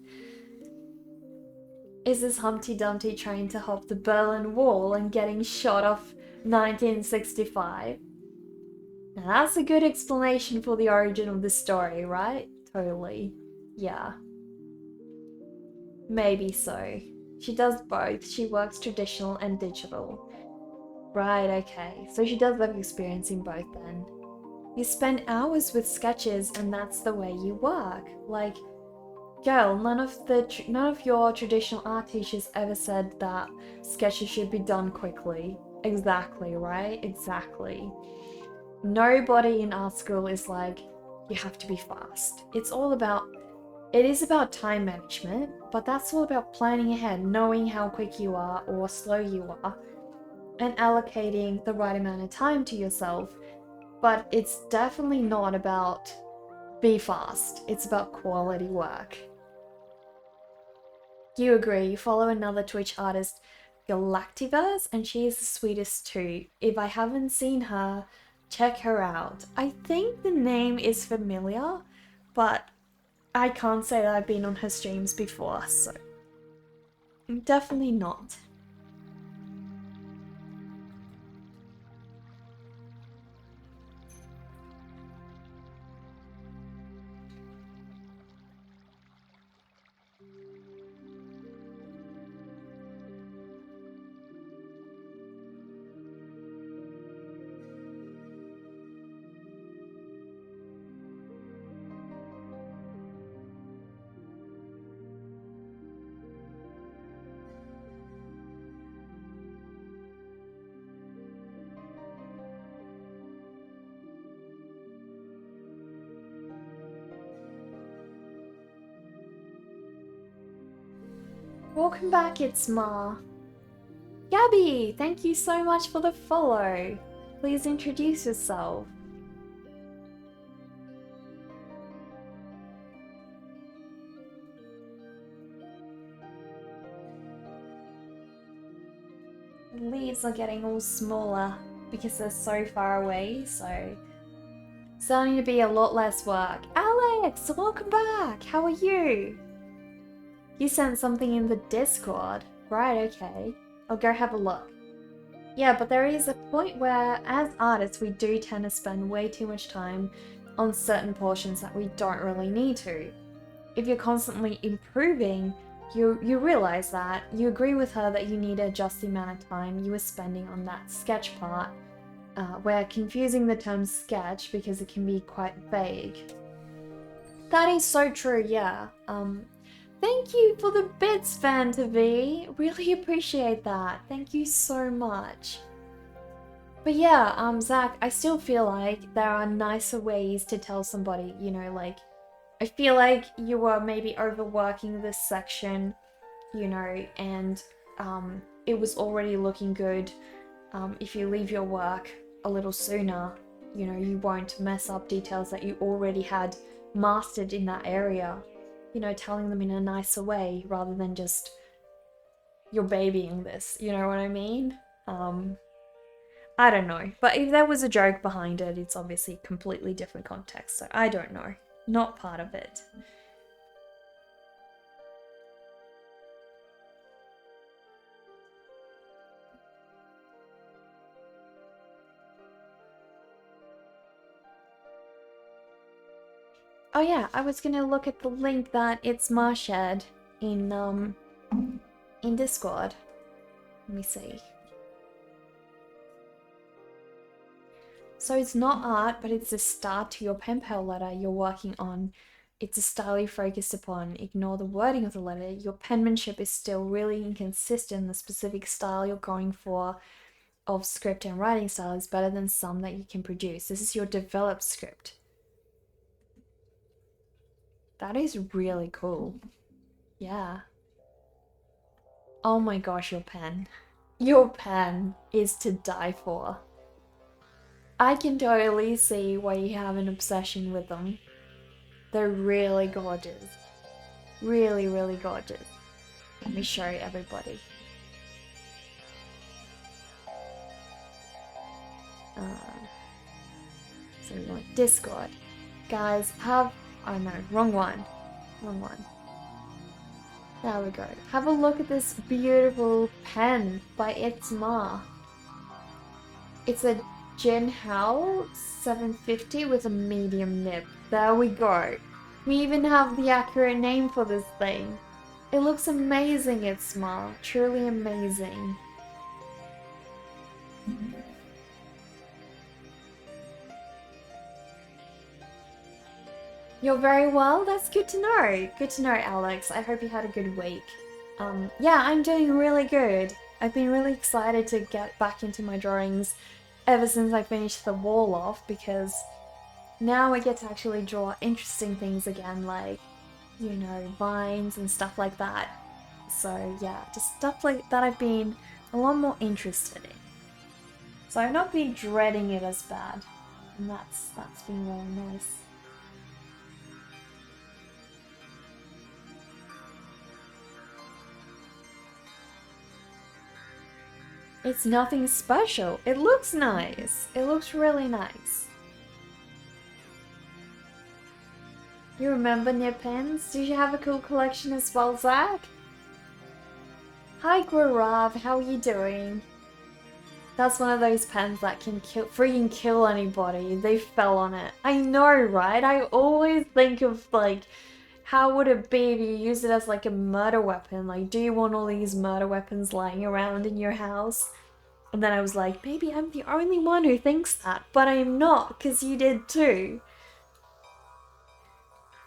Is this Humpty Dumpty trying to hop the Berlin Wall and getting shot off 1965? Now that's a good explanation for the origin of the story, right? Totally. Yeah. Maybe so. She does both. She works traditional and digital. Right, okay. So she does have experience in both then. You spend hours with sketches and that's the way you work. Like, girl, none of your traditional art teachers ever said that sketches should be done quickly. Exactly, right? Exactly. Nobody in art school is like, you have to be fast. It is about time management, but that's all about planning ahead, knowing how quick you are or slow you are, and allocating the right amount of time to yourself. But it's definitely not about be fast, it's about quality work. You agree, you follow another Twitch artist, Galactiverse, and she is the sweetest too. If I haven't seen her, check her out. I think the name is familiar, but I can't say that I've been on her streams before, so definitely not. Welcome back, it's Ma. Gabby, thank you so much for the follow. Please introduce yourself. The leaves are getting all smaller because they're so far away, so starting to be a lot less work. Alex, welcome back. How are you? You sent something in the Discord. Right, okay. I'll go have a look. Yeah, but there is a point where, as artists, we do tend to spend way too much time on certain portions that we don't really need to. If you're constantly improving, you realize that. You agree with her that you need to adjust the amount of time you were spending on that sketch part. We're confusing the term sketch because it can be quite vague. That is so true, yeah. Thank you for the bits, Fantav. Really appreciate that. Thank you so much. But yeah, Zach, I still feel like there are nicer ways to tell somebody, you know, like, I feel like you were maybe overworking this section, you know, and it was already looking good. If you leave your work a little sooner, you know, you won't mess up details that you already had mastered in that area. You know, telling them in a nicer way rather than just you're babying this, you know what I mean? I don't know, but if there was a joke behind it, it's obviously completely different context, so I don't know. Not part of it. Oh yeah, I was gonna look at the link that it's Ma shared in Discord. Let me see. So it's not art, but it's a start to your pen pal letter you're working on. It's a style you focused upon. Ignore the wording of the letter. Your penmanship is still really inconsistent. The specific style you're going for of script and writing style is better than some that you can produce. This is your developed script. That is really cool. Yeah. Oh my gosh, your pen. Your pen is to die for. I can totally see why you have an obsession with them. They're really gorgeous. Really, really gorgeous. Let me show everybody. So we want Discord. Guys, oh no, wrong one. Wrong one. There we go. Have a look at this beautiful pen by It's Ma. It's a Jen Howell 750 with a medium nib. There we go. We even have the accurate name for this thing. It looks amazing, it's small. Truly amazing. You're very well? That's good to know. Good to know, Alex. I hope you had a good week. Yeah, I'm doing really good. I've been really excited to get back into my drawings ever since I finished the wall off, because now I get to actually draw interesting things again, like, you know, vines and stuff like that. So yeah, just stuff like that I've been a lot more interested in. So I've not been dreading it as bad, and that's been really nice. It's nothing special. It looks nice. It looks really nice. You remember nib pens? Did you have a cool collection as well, Zach? Hi, Gaurav. How are you doing? That's one of those pens that can freaking kill anybody. They fell on it. I know, right? I always think of, like, how would it be if you use it as, like, a murder weapon? Like, do you want all these murder weapons lying around in your house? And then I was like, maybe I'm the only one who thinks that, but I'm not, because you did too.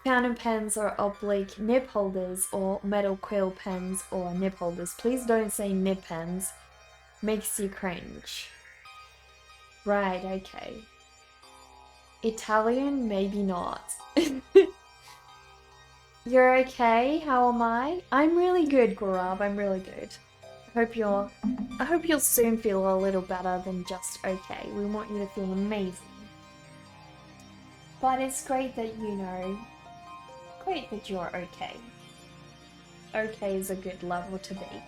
Fountain pens are oblique nib holders, or metal quill pens or nib holders. Please don't say nib pens. Makes you cringe. Right, okay. Italian? Maybe not. You're okay? How am I? I'm really good, Gaurav. I'm really good. I hope you'll soon feel a little better than just okay. We want you to feel amazing. But it's great that, you know, great that you're okay. Okay is a good level to be.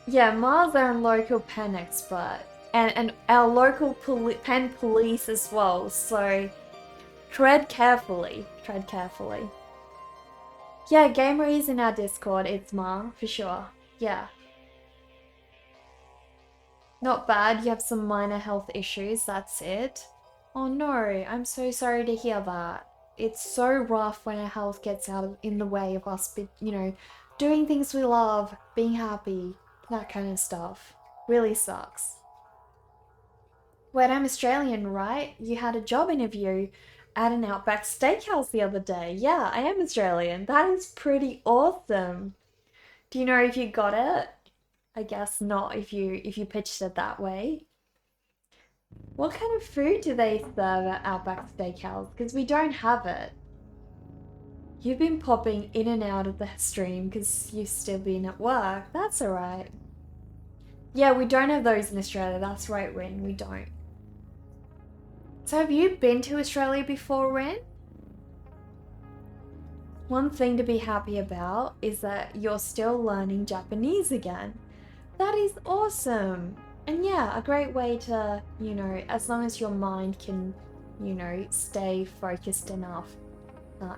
Yeah, Mars are a local pen expert, and our local pen police as well, so tread carefully. Tread carefully. Yeah, Gamer is in our Discord, it's Ma, for sure. Yeah. Not bad, you have some minor health issues, that's it. Oh no, I'm so sorry to hear that. It's so rough when our health gets in the way of us, you know, doing things we love, being happy. That kind of stuff. Really sucks. Wait, I'm Australian, right? You had a job interview at an Outback Steakhouse the other day. Yeah, I am Australian. That is pretty awesome. Do you know if you got it? I guess not if you pitched it that way. What kind of food do they serve at Outback Steakhouse? Because we don't have it. You've been popping in and out of the stream because you've still been at work. That's alright. Yeah, we don't have those in Australia. That's right, Rin. We don't. So have you been to Australia before, Rin? One thing to be happy about is that you're still learning Japanese again. That is awesome. And yeah, a great way to, you know, as long as your mind can, you know, stay focused enough,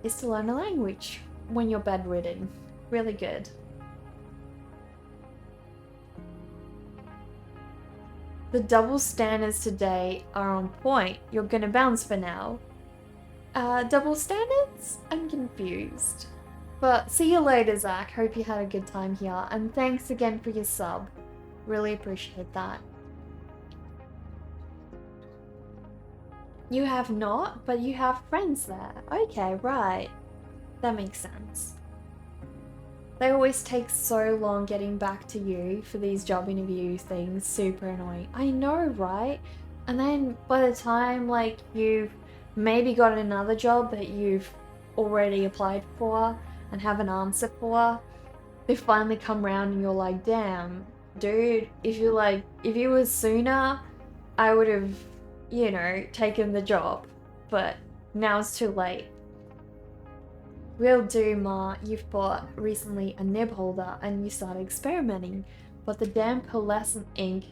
is to learn a language when you're bedridden. Really good. The double standards today are on point. You're gonna bounce for now. Double standards? I'm confused. But see you later, Zach. Hope you had a good time here. And thanks again for your sub. Really appreciate that. You have not, but you have friends there. Okay, right. That makes sense. They always take so long getting back to you for these job interview things. Super annoying. I know, right? And then by the time, like, you've maybe got another job that you've already applied for and have an answer for, they finally come around and you're like, damn, dude, if you were sooner, I would have, you know, taken the job. But now it's too late. Will do, Ma. You've bought recently a nib holder and you started experimenting, but the damn pearlescent ink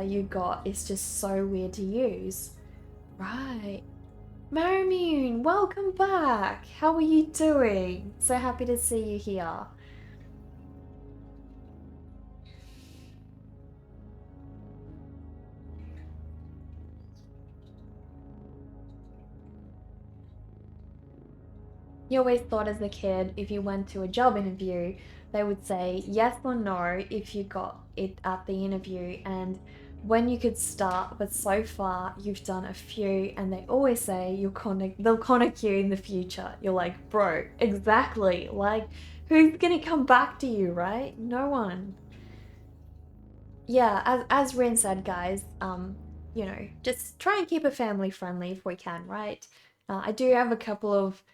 you got is just so weird to use. Right. Marimune, welcome back! How are you doing? So happy to see you here. You always thought as a kid, if you went to a job interview, they would say yes or no if you got it at the interview and when you could start, but so far you've done a few and they always say they'll contact you in the future. You're like, bro, exactly. Like, who's gonna come back to you, right? No one. Yeah, as Rin said, guys, you know, just try and keep it family friendly if we can, right? I do have a couple of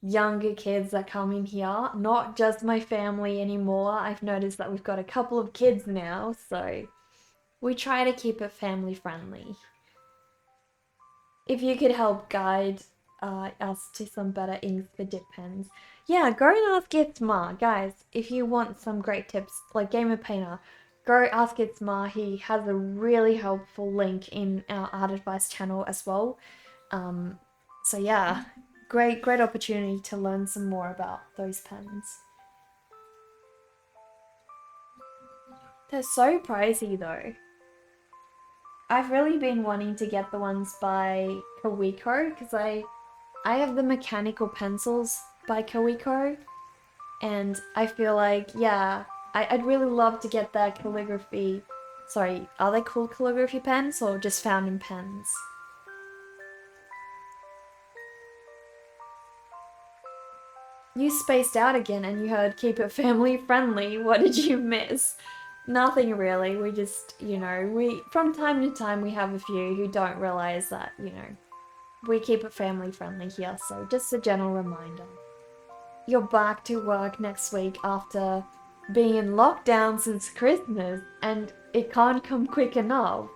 younger kids that come in here, not just my family anymore. I've noticed that we've got a couple of kids now, so we try to keep it family friendly. If you could help guide us to some better inks for dip pens, yeah, go and ask It's Ma, guys. If you want some great tips, like Gamer Painter, go ask It's Ma. He has a really helpful link in our art advice channel as well. So yeah, great opportunity to learn some more about those pens. They're so pricey though. I've really been wanting to get the ones by Kawiko because I have the mechanical pencils by Kawiko and I feel like, yeah, I'd really love to get that calligraphy. Sorry, are they called calligraphy pens or just fountain pens? You spaced out again and you heard keep it family friendly. What did you miss? Nothing really. We just, you know, from time to time we have a few who don't realize that, you know, we keep it family friendly here. So just a general reminder. You're back to work next week after being in lockdown since Christmas and it can't come quick enough.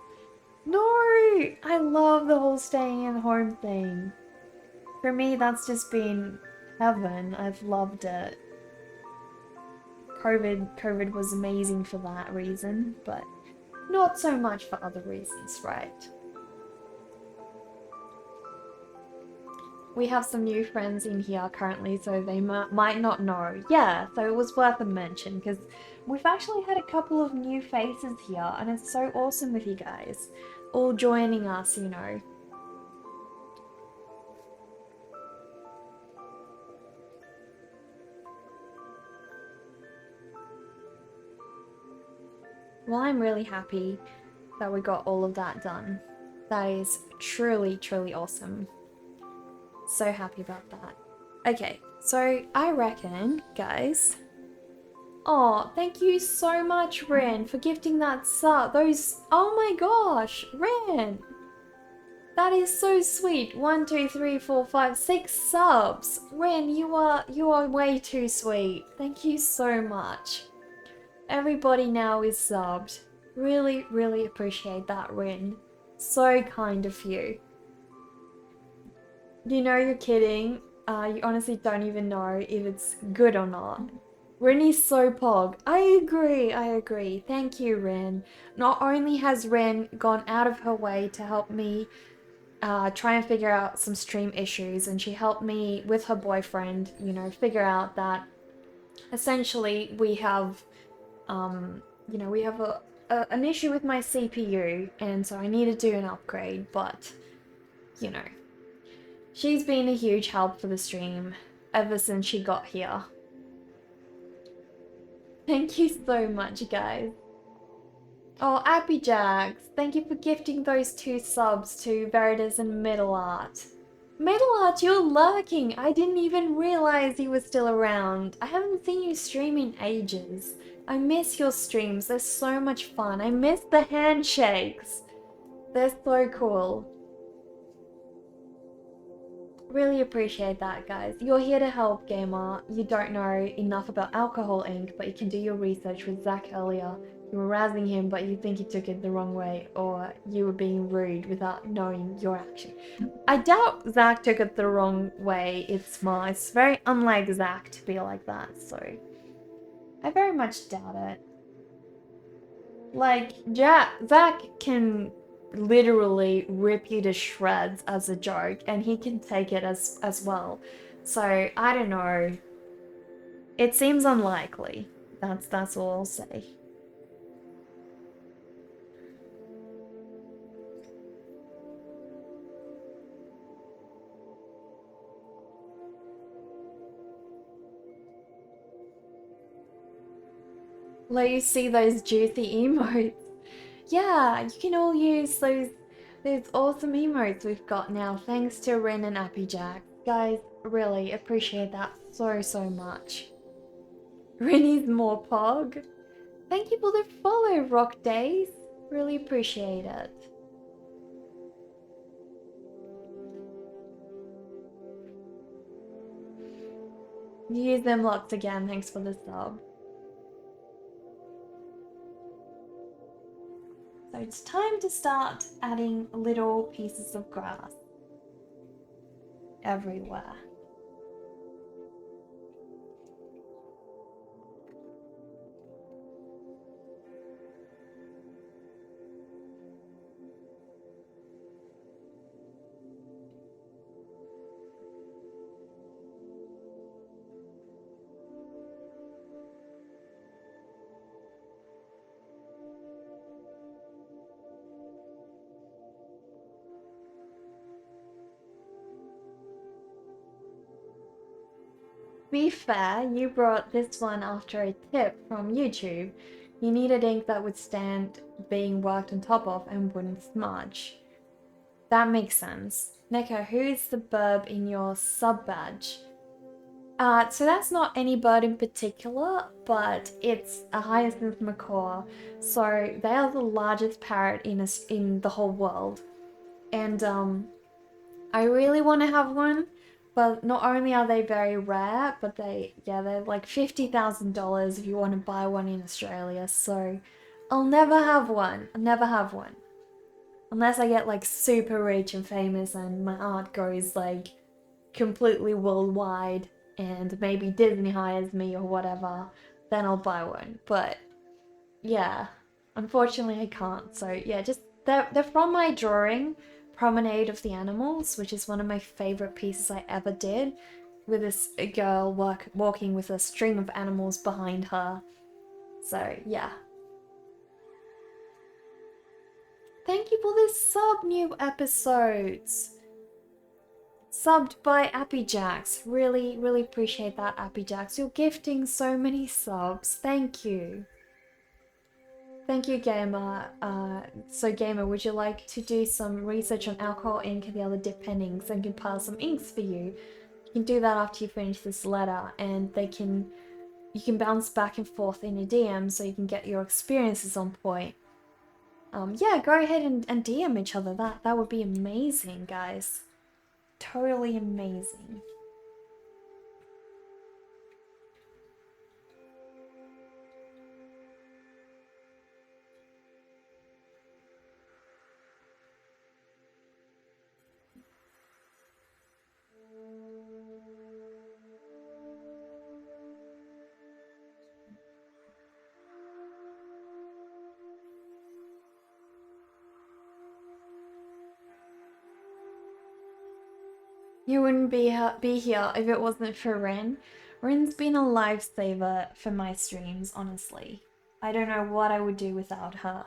No, I love the whole staying at home thing. For me, that's just been heaven. I've loved it. COVID was amazing for that reason, but not so much for other reasons, right? We have some new friends in here currently, so they might not know. Yeah, so it was worth a mention because we've actually had a couple of new faces here, and it's so awesome with you guys all joining us, you know. Well, I'm really happy that we got all of that done. That is truly, truly awesome. So happy about that. Okay, so I reckon, guys. Oh, thank you so much, Ren, for gifting that sub. Oh my gosh, Ren. That is so sweet. 1, 2, 3, 4, 5, 6 subs. Ren, you are way too sweet. Thank you so much. Everybody now is subbed. Really, really appreciate that, Ren. So kind of you. You know you're kidding. You honestly don't even know if it's good or not. Ren is so pog. I agree. Thank you, Ren. Not only has Ren gone out of her way to help me try and figure out some stream issues, and she helped me with her boyfriend, you know, figure out that essentially we have, you know, we have an issue with my CPU, and so I need to do an upgrade, but, you know. She's been a huge help for the stream ever since she got here. Thank you so much, guys. Oh, Abby Jags, thank you for gifting those 2 subs to Veritas and Middle Art. Middle Art, you're lurking! I didn't even realize you were still around. I haven't seen you stream in ages. I miss your streams, they're so much fun. I miss the handshakes. They're so cool. Really appreciate that, guys. You're here to help, gamer. You don't know enough about alcohol ink, but you can do your research with Zach earlier. you were razzing him, but you think he took it the wrong way, or you were being rude without knowing your action. I doubt Zach took it the wrong way. It's smart. It's very unlike Zach to be like that, so I very much doubt it. Like, Zach can literally rip you to shreds as a joke, and he can take it as well. So I don't know. It seems unlikely. That's all I'll say. Let you see those juicy emotes. Yeah, you can all use those awesome emotes we've got now, thanks to Rin and Appyjack. Guys, really appreciate that so much. Rin is more pog. Thank you for the follow, Rock Days. Really appreciate it. You use them lots again, thanks for the sub. So it's time to start adding little pieces of grass everywhere. Be fair, you brought this one after a tip from YouTube. You needed ink that would stand being worked on top of and wouldn't smudge. That makes sense. Neko, who is the burb in your sub badge? So that's not any bird in particular, but it's a hyacinth macaw. So they are the largest parrot in the whole world. And I really want to have one, but not only are they very rare, but they're like $50,000 if you want to buy one in Australia. So I'll never have one. I'll never have one. Unless I get like super rich and famous and my art goes like completely worldwide and maybe Disney hires me or whatever, then I'll buy one. But yeah, unfortunately I can't. So yeah, just they're from my drawing, Promenade of the Animals, which is one of my favorite pieces I ever did, with this girl walking with a string of animals behind her. So yeah. Thank you for this sub, new episodes. Subbed by Appyjax. Really appreciate that, Appyjax. You're gifting so many subs. Thank you. Thank you, Gamer. So Gamer, would you like to do some research on alcohol, ink, and the other dip pennings and compile some inks for you? You can do that after you finish this letter, and you can bounce back and forth in your DM so you can get your experiences on point. Yeah, go ahead and DM each other. That would be amazing, guys. Totally amazing. You wouldn't be here if it wasn't for Rin. Rin's been a lifesaver for my streams, honestly. I don't know what I would do without her.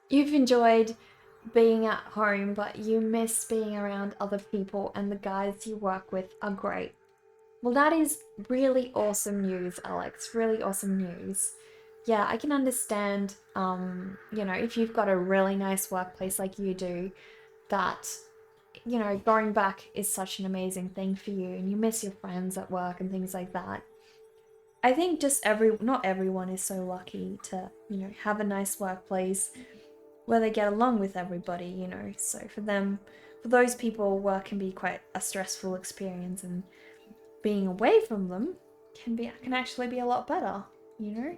You've enjoyed being at home, but you miss being around other people, and the guys you work with are great. Well, that is really awesome news, Alex. Really awesome news. Yeah, I can understand, you know, if you've got a really nice workplace like you do, that, you know, going back is such an amazing thing for you, and you miss your friends at work and things like that. I think just not everyone is so lucky to, you know, have a nice workplace where they get along with everybody, you know. So for those people, work can be quite a stressful experience, and being away from them can actually be a lot better, you know.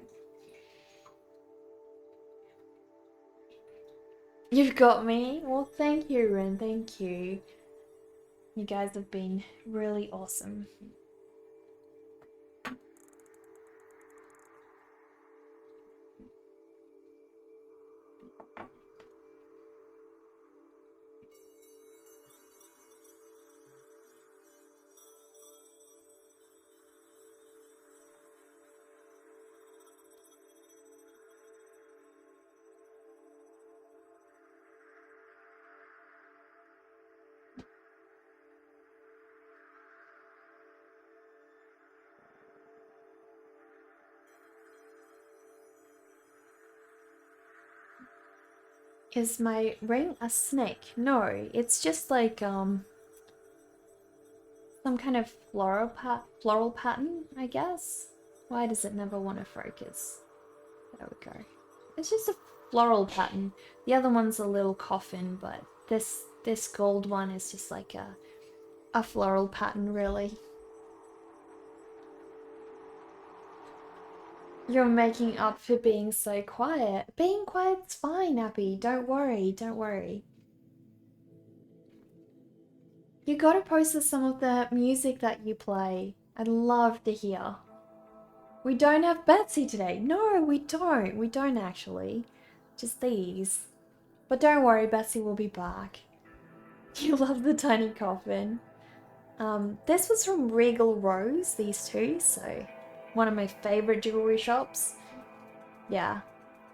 You've got me. Well, thank you, Ren. Thank you. You guys have been really awesome. Is my ring a snake? No, it's just like some kind of floral pattern, I guess. Why does it never want to focus? There we go. It's just a floral pattern. The other one's a little coffin, but this gold one is just like a floral pattern, really. You're making up for being so quiet. Being quiet's fine, Abby. Don't worry, don't worry. You gotta post us some of the music that you play. I'd love to hear. We don't have Betsy today. No, we don't. We don't actually. Just these. But don't worry, Betsy will be back. You love the tiny coffin. This was from Regal Rose, these two, so one of my favorite jewelry shops. Yeah.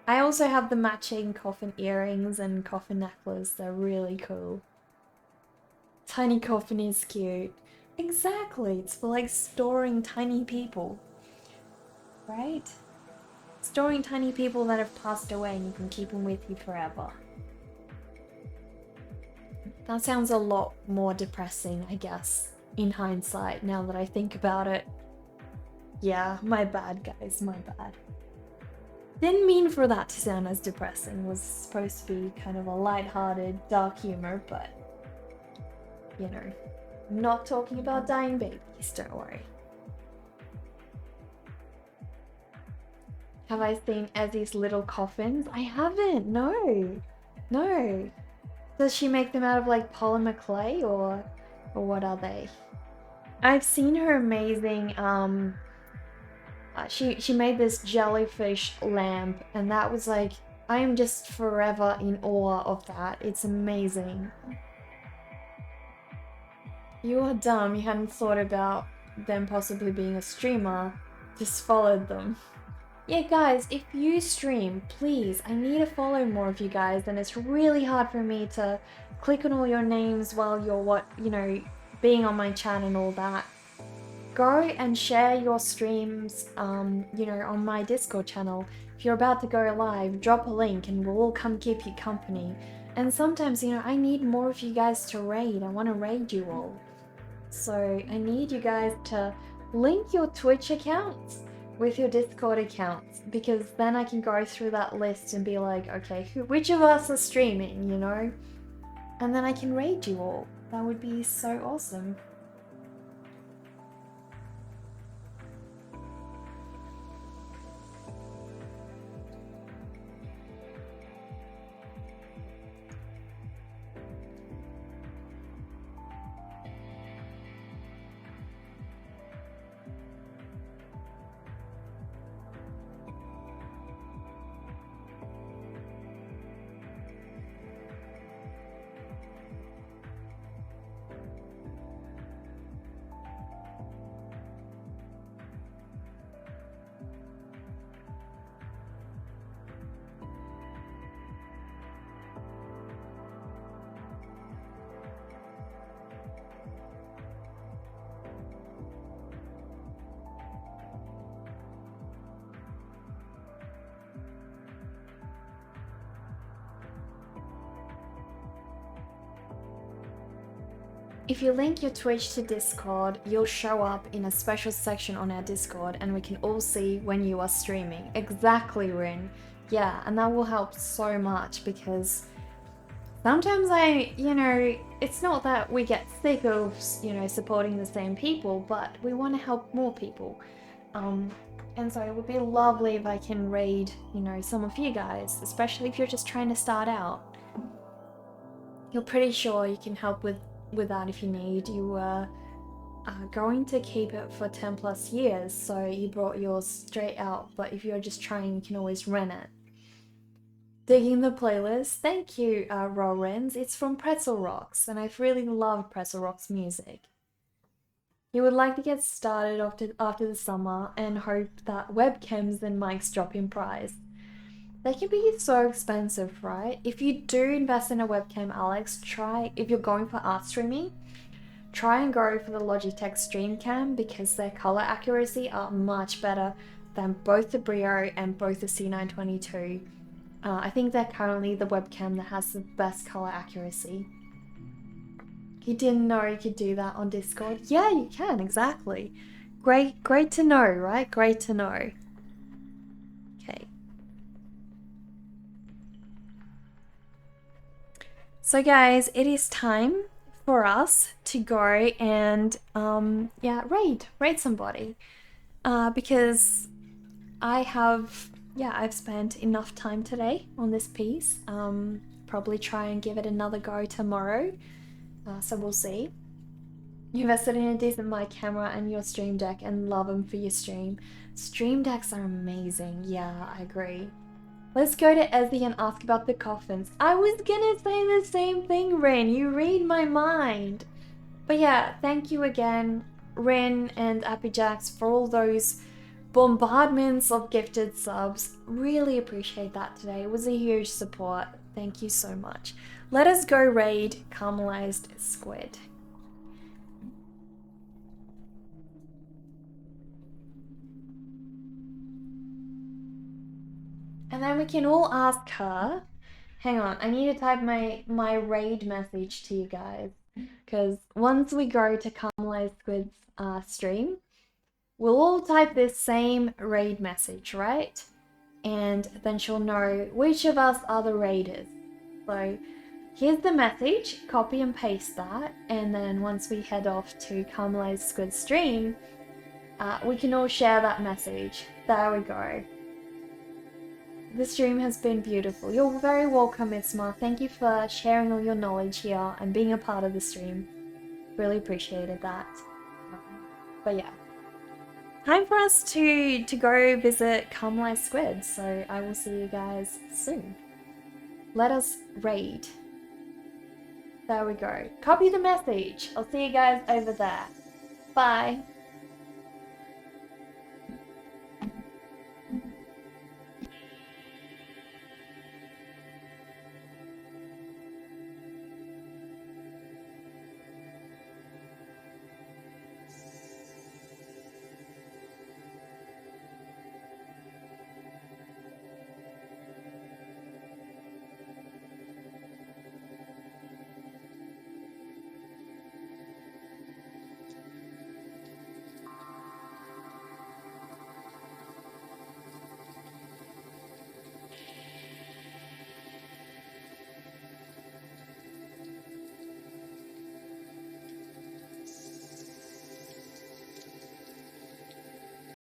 I also have the matching coffin earrings and coffin necklace. They're really cool. Tiny coffin is cute. Exactly. It's for like storing tiny people. Right? Storing tiny people that have passed away and you can keep them with you forever. That sounds a lot more depressing, I guess, in hindsight, now that I think about it. Yeah, my bad, guys, my bad. Didn't mean for that to sound as depressing. It was supposed to be kind of a light-hearted, dark humor, but, you know, I'm not talking about dying babies, don't worry. Have I seen Ezzy's little coffins? I haven't, no. No. Does she make them out of like polymer clay or what are they? I've seen her amazing, she made this jellyfish lamp, and that was like, I am just forever in awe of that. It's amazing. You are dumb. You hadn't thought about them possibly being a streamer. Just followed them. Yeah, guys, if you stream, please, I need to follow more of you guys, and it's really hard for me to click on all your names while you're, being on my chat and all that. Go and share your streams, on my Discord channel. If you're about to go live, drop a link and we'll all come keep you company. And sometimes, I need more of you guys to raid. I want to raid you all. So I need you guys to link your Twitch accounts with your Discord accounts, because then I can go through that list and be like, okay, which of us are streaming, And then I can raid you all. That would be so awesome. If you link your Twitch to Discord, you'll show up in a special section on our Discord and we can all see when you are streaming. Exactly, Rin. Yeah, and that will help so much because sometimes it's not that we get sick of, supporting the same people, but we want to help more people. And so it would be lovely if I can raid, some of you guys, especially if you're just trying to start out. You're pretty sure you can help with that if you need. You were going to keep it for 10 plus years, so you brought yours straight out, but if you're just trying, you can always rent it. Digging the playlist, thank you, Rollins. It's from Pretzel Rocks, and I've really loved Pretzel Rocks music. You would like to get started after the summer and hope that webcams and mics drop in price. They can be so expensive, right? If you do invest in a webcam, Alex, if you're going for art streaming, try and go for the Logitech StreamCam because their color accuracy are much better than both the Brio and both the C922. I think they're currently the webcam that has the best color accuracy. You didn't know you could do that on Discord? Yeah, you can, exactly. Great to know, right? Great to know. Okay. So guys, it is time for us to go and raid somebody. Because I've spent enough time today on this piece. Probably try and give it another go tomorrow. So we'll see. You invested in a decent mic camera and your stream deck and love them for your stream. Stream decks are amazing. Yeah, I agree. Let's go to Ezzy and ask about the coffins. I was gonna say the same thing, Rin. You read my mind. But yeah, thank you again, Rin and Appyjax, for all those bombardments of gifted subs. Really appreciate that today. It was a huge support. Thank you so much. Let us go raid Caramelized Squid. And then we can all ask her. Hang on, I need to type my raid message to you guys. Because once we go to Caramelized Squid's stream, we'll all type this same raid message, right? And then she'll know which of us are the raiders. So here's the message, copy and paste that, and then once we head off to Caramelized Squid's stream, we can all share that message. There we go. The stream has been beautiful. You're very welcome, Isma. Thank you for sharing all your knowledge here and being a part of the stream. Really appreciated that. But yeah. Time for us to go visit Caramelized Squid, so I will see you guys soon. Let us raid. There we go. Copy the message. I'll see you guys over there. Bye.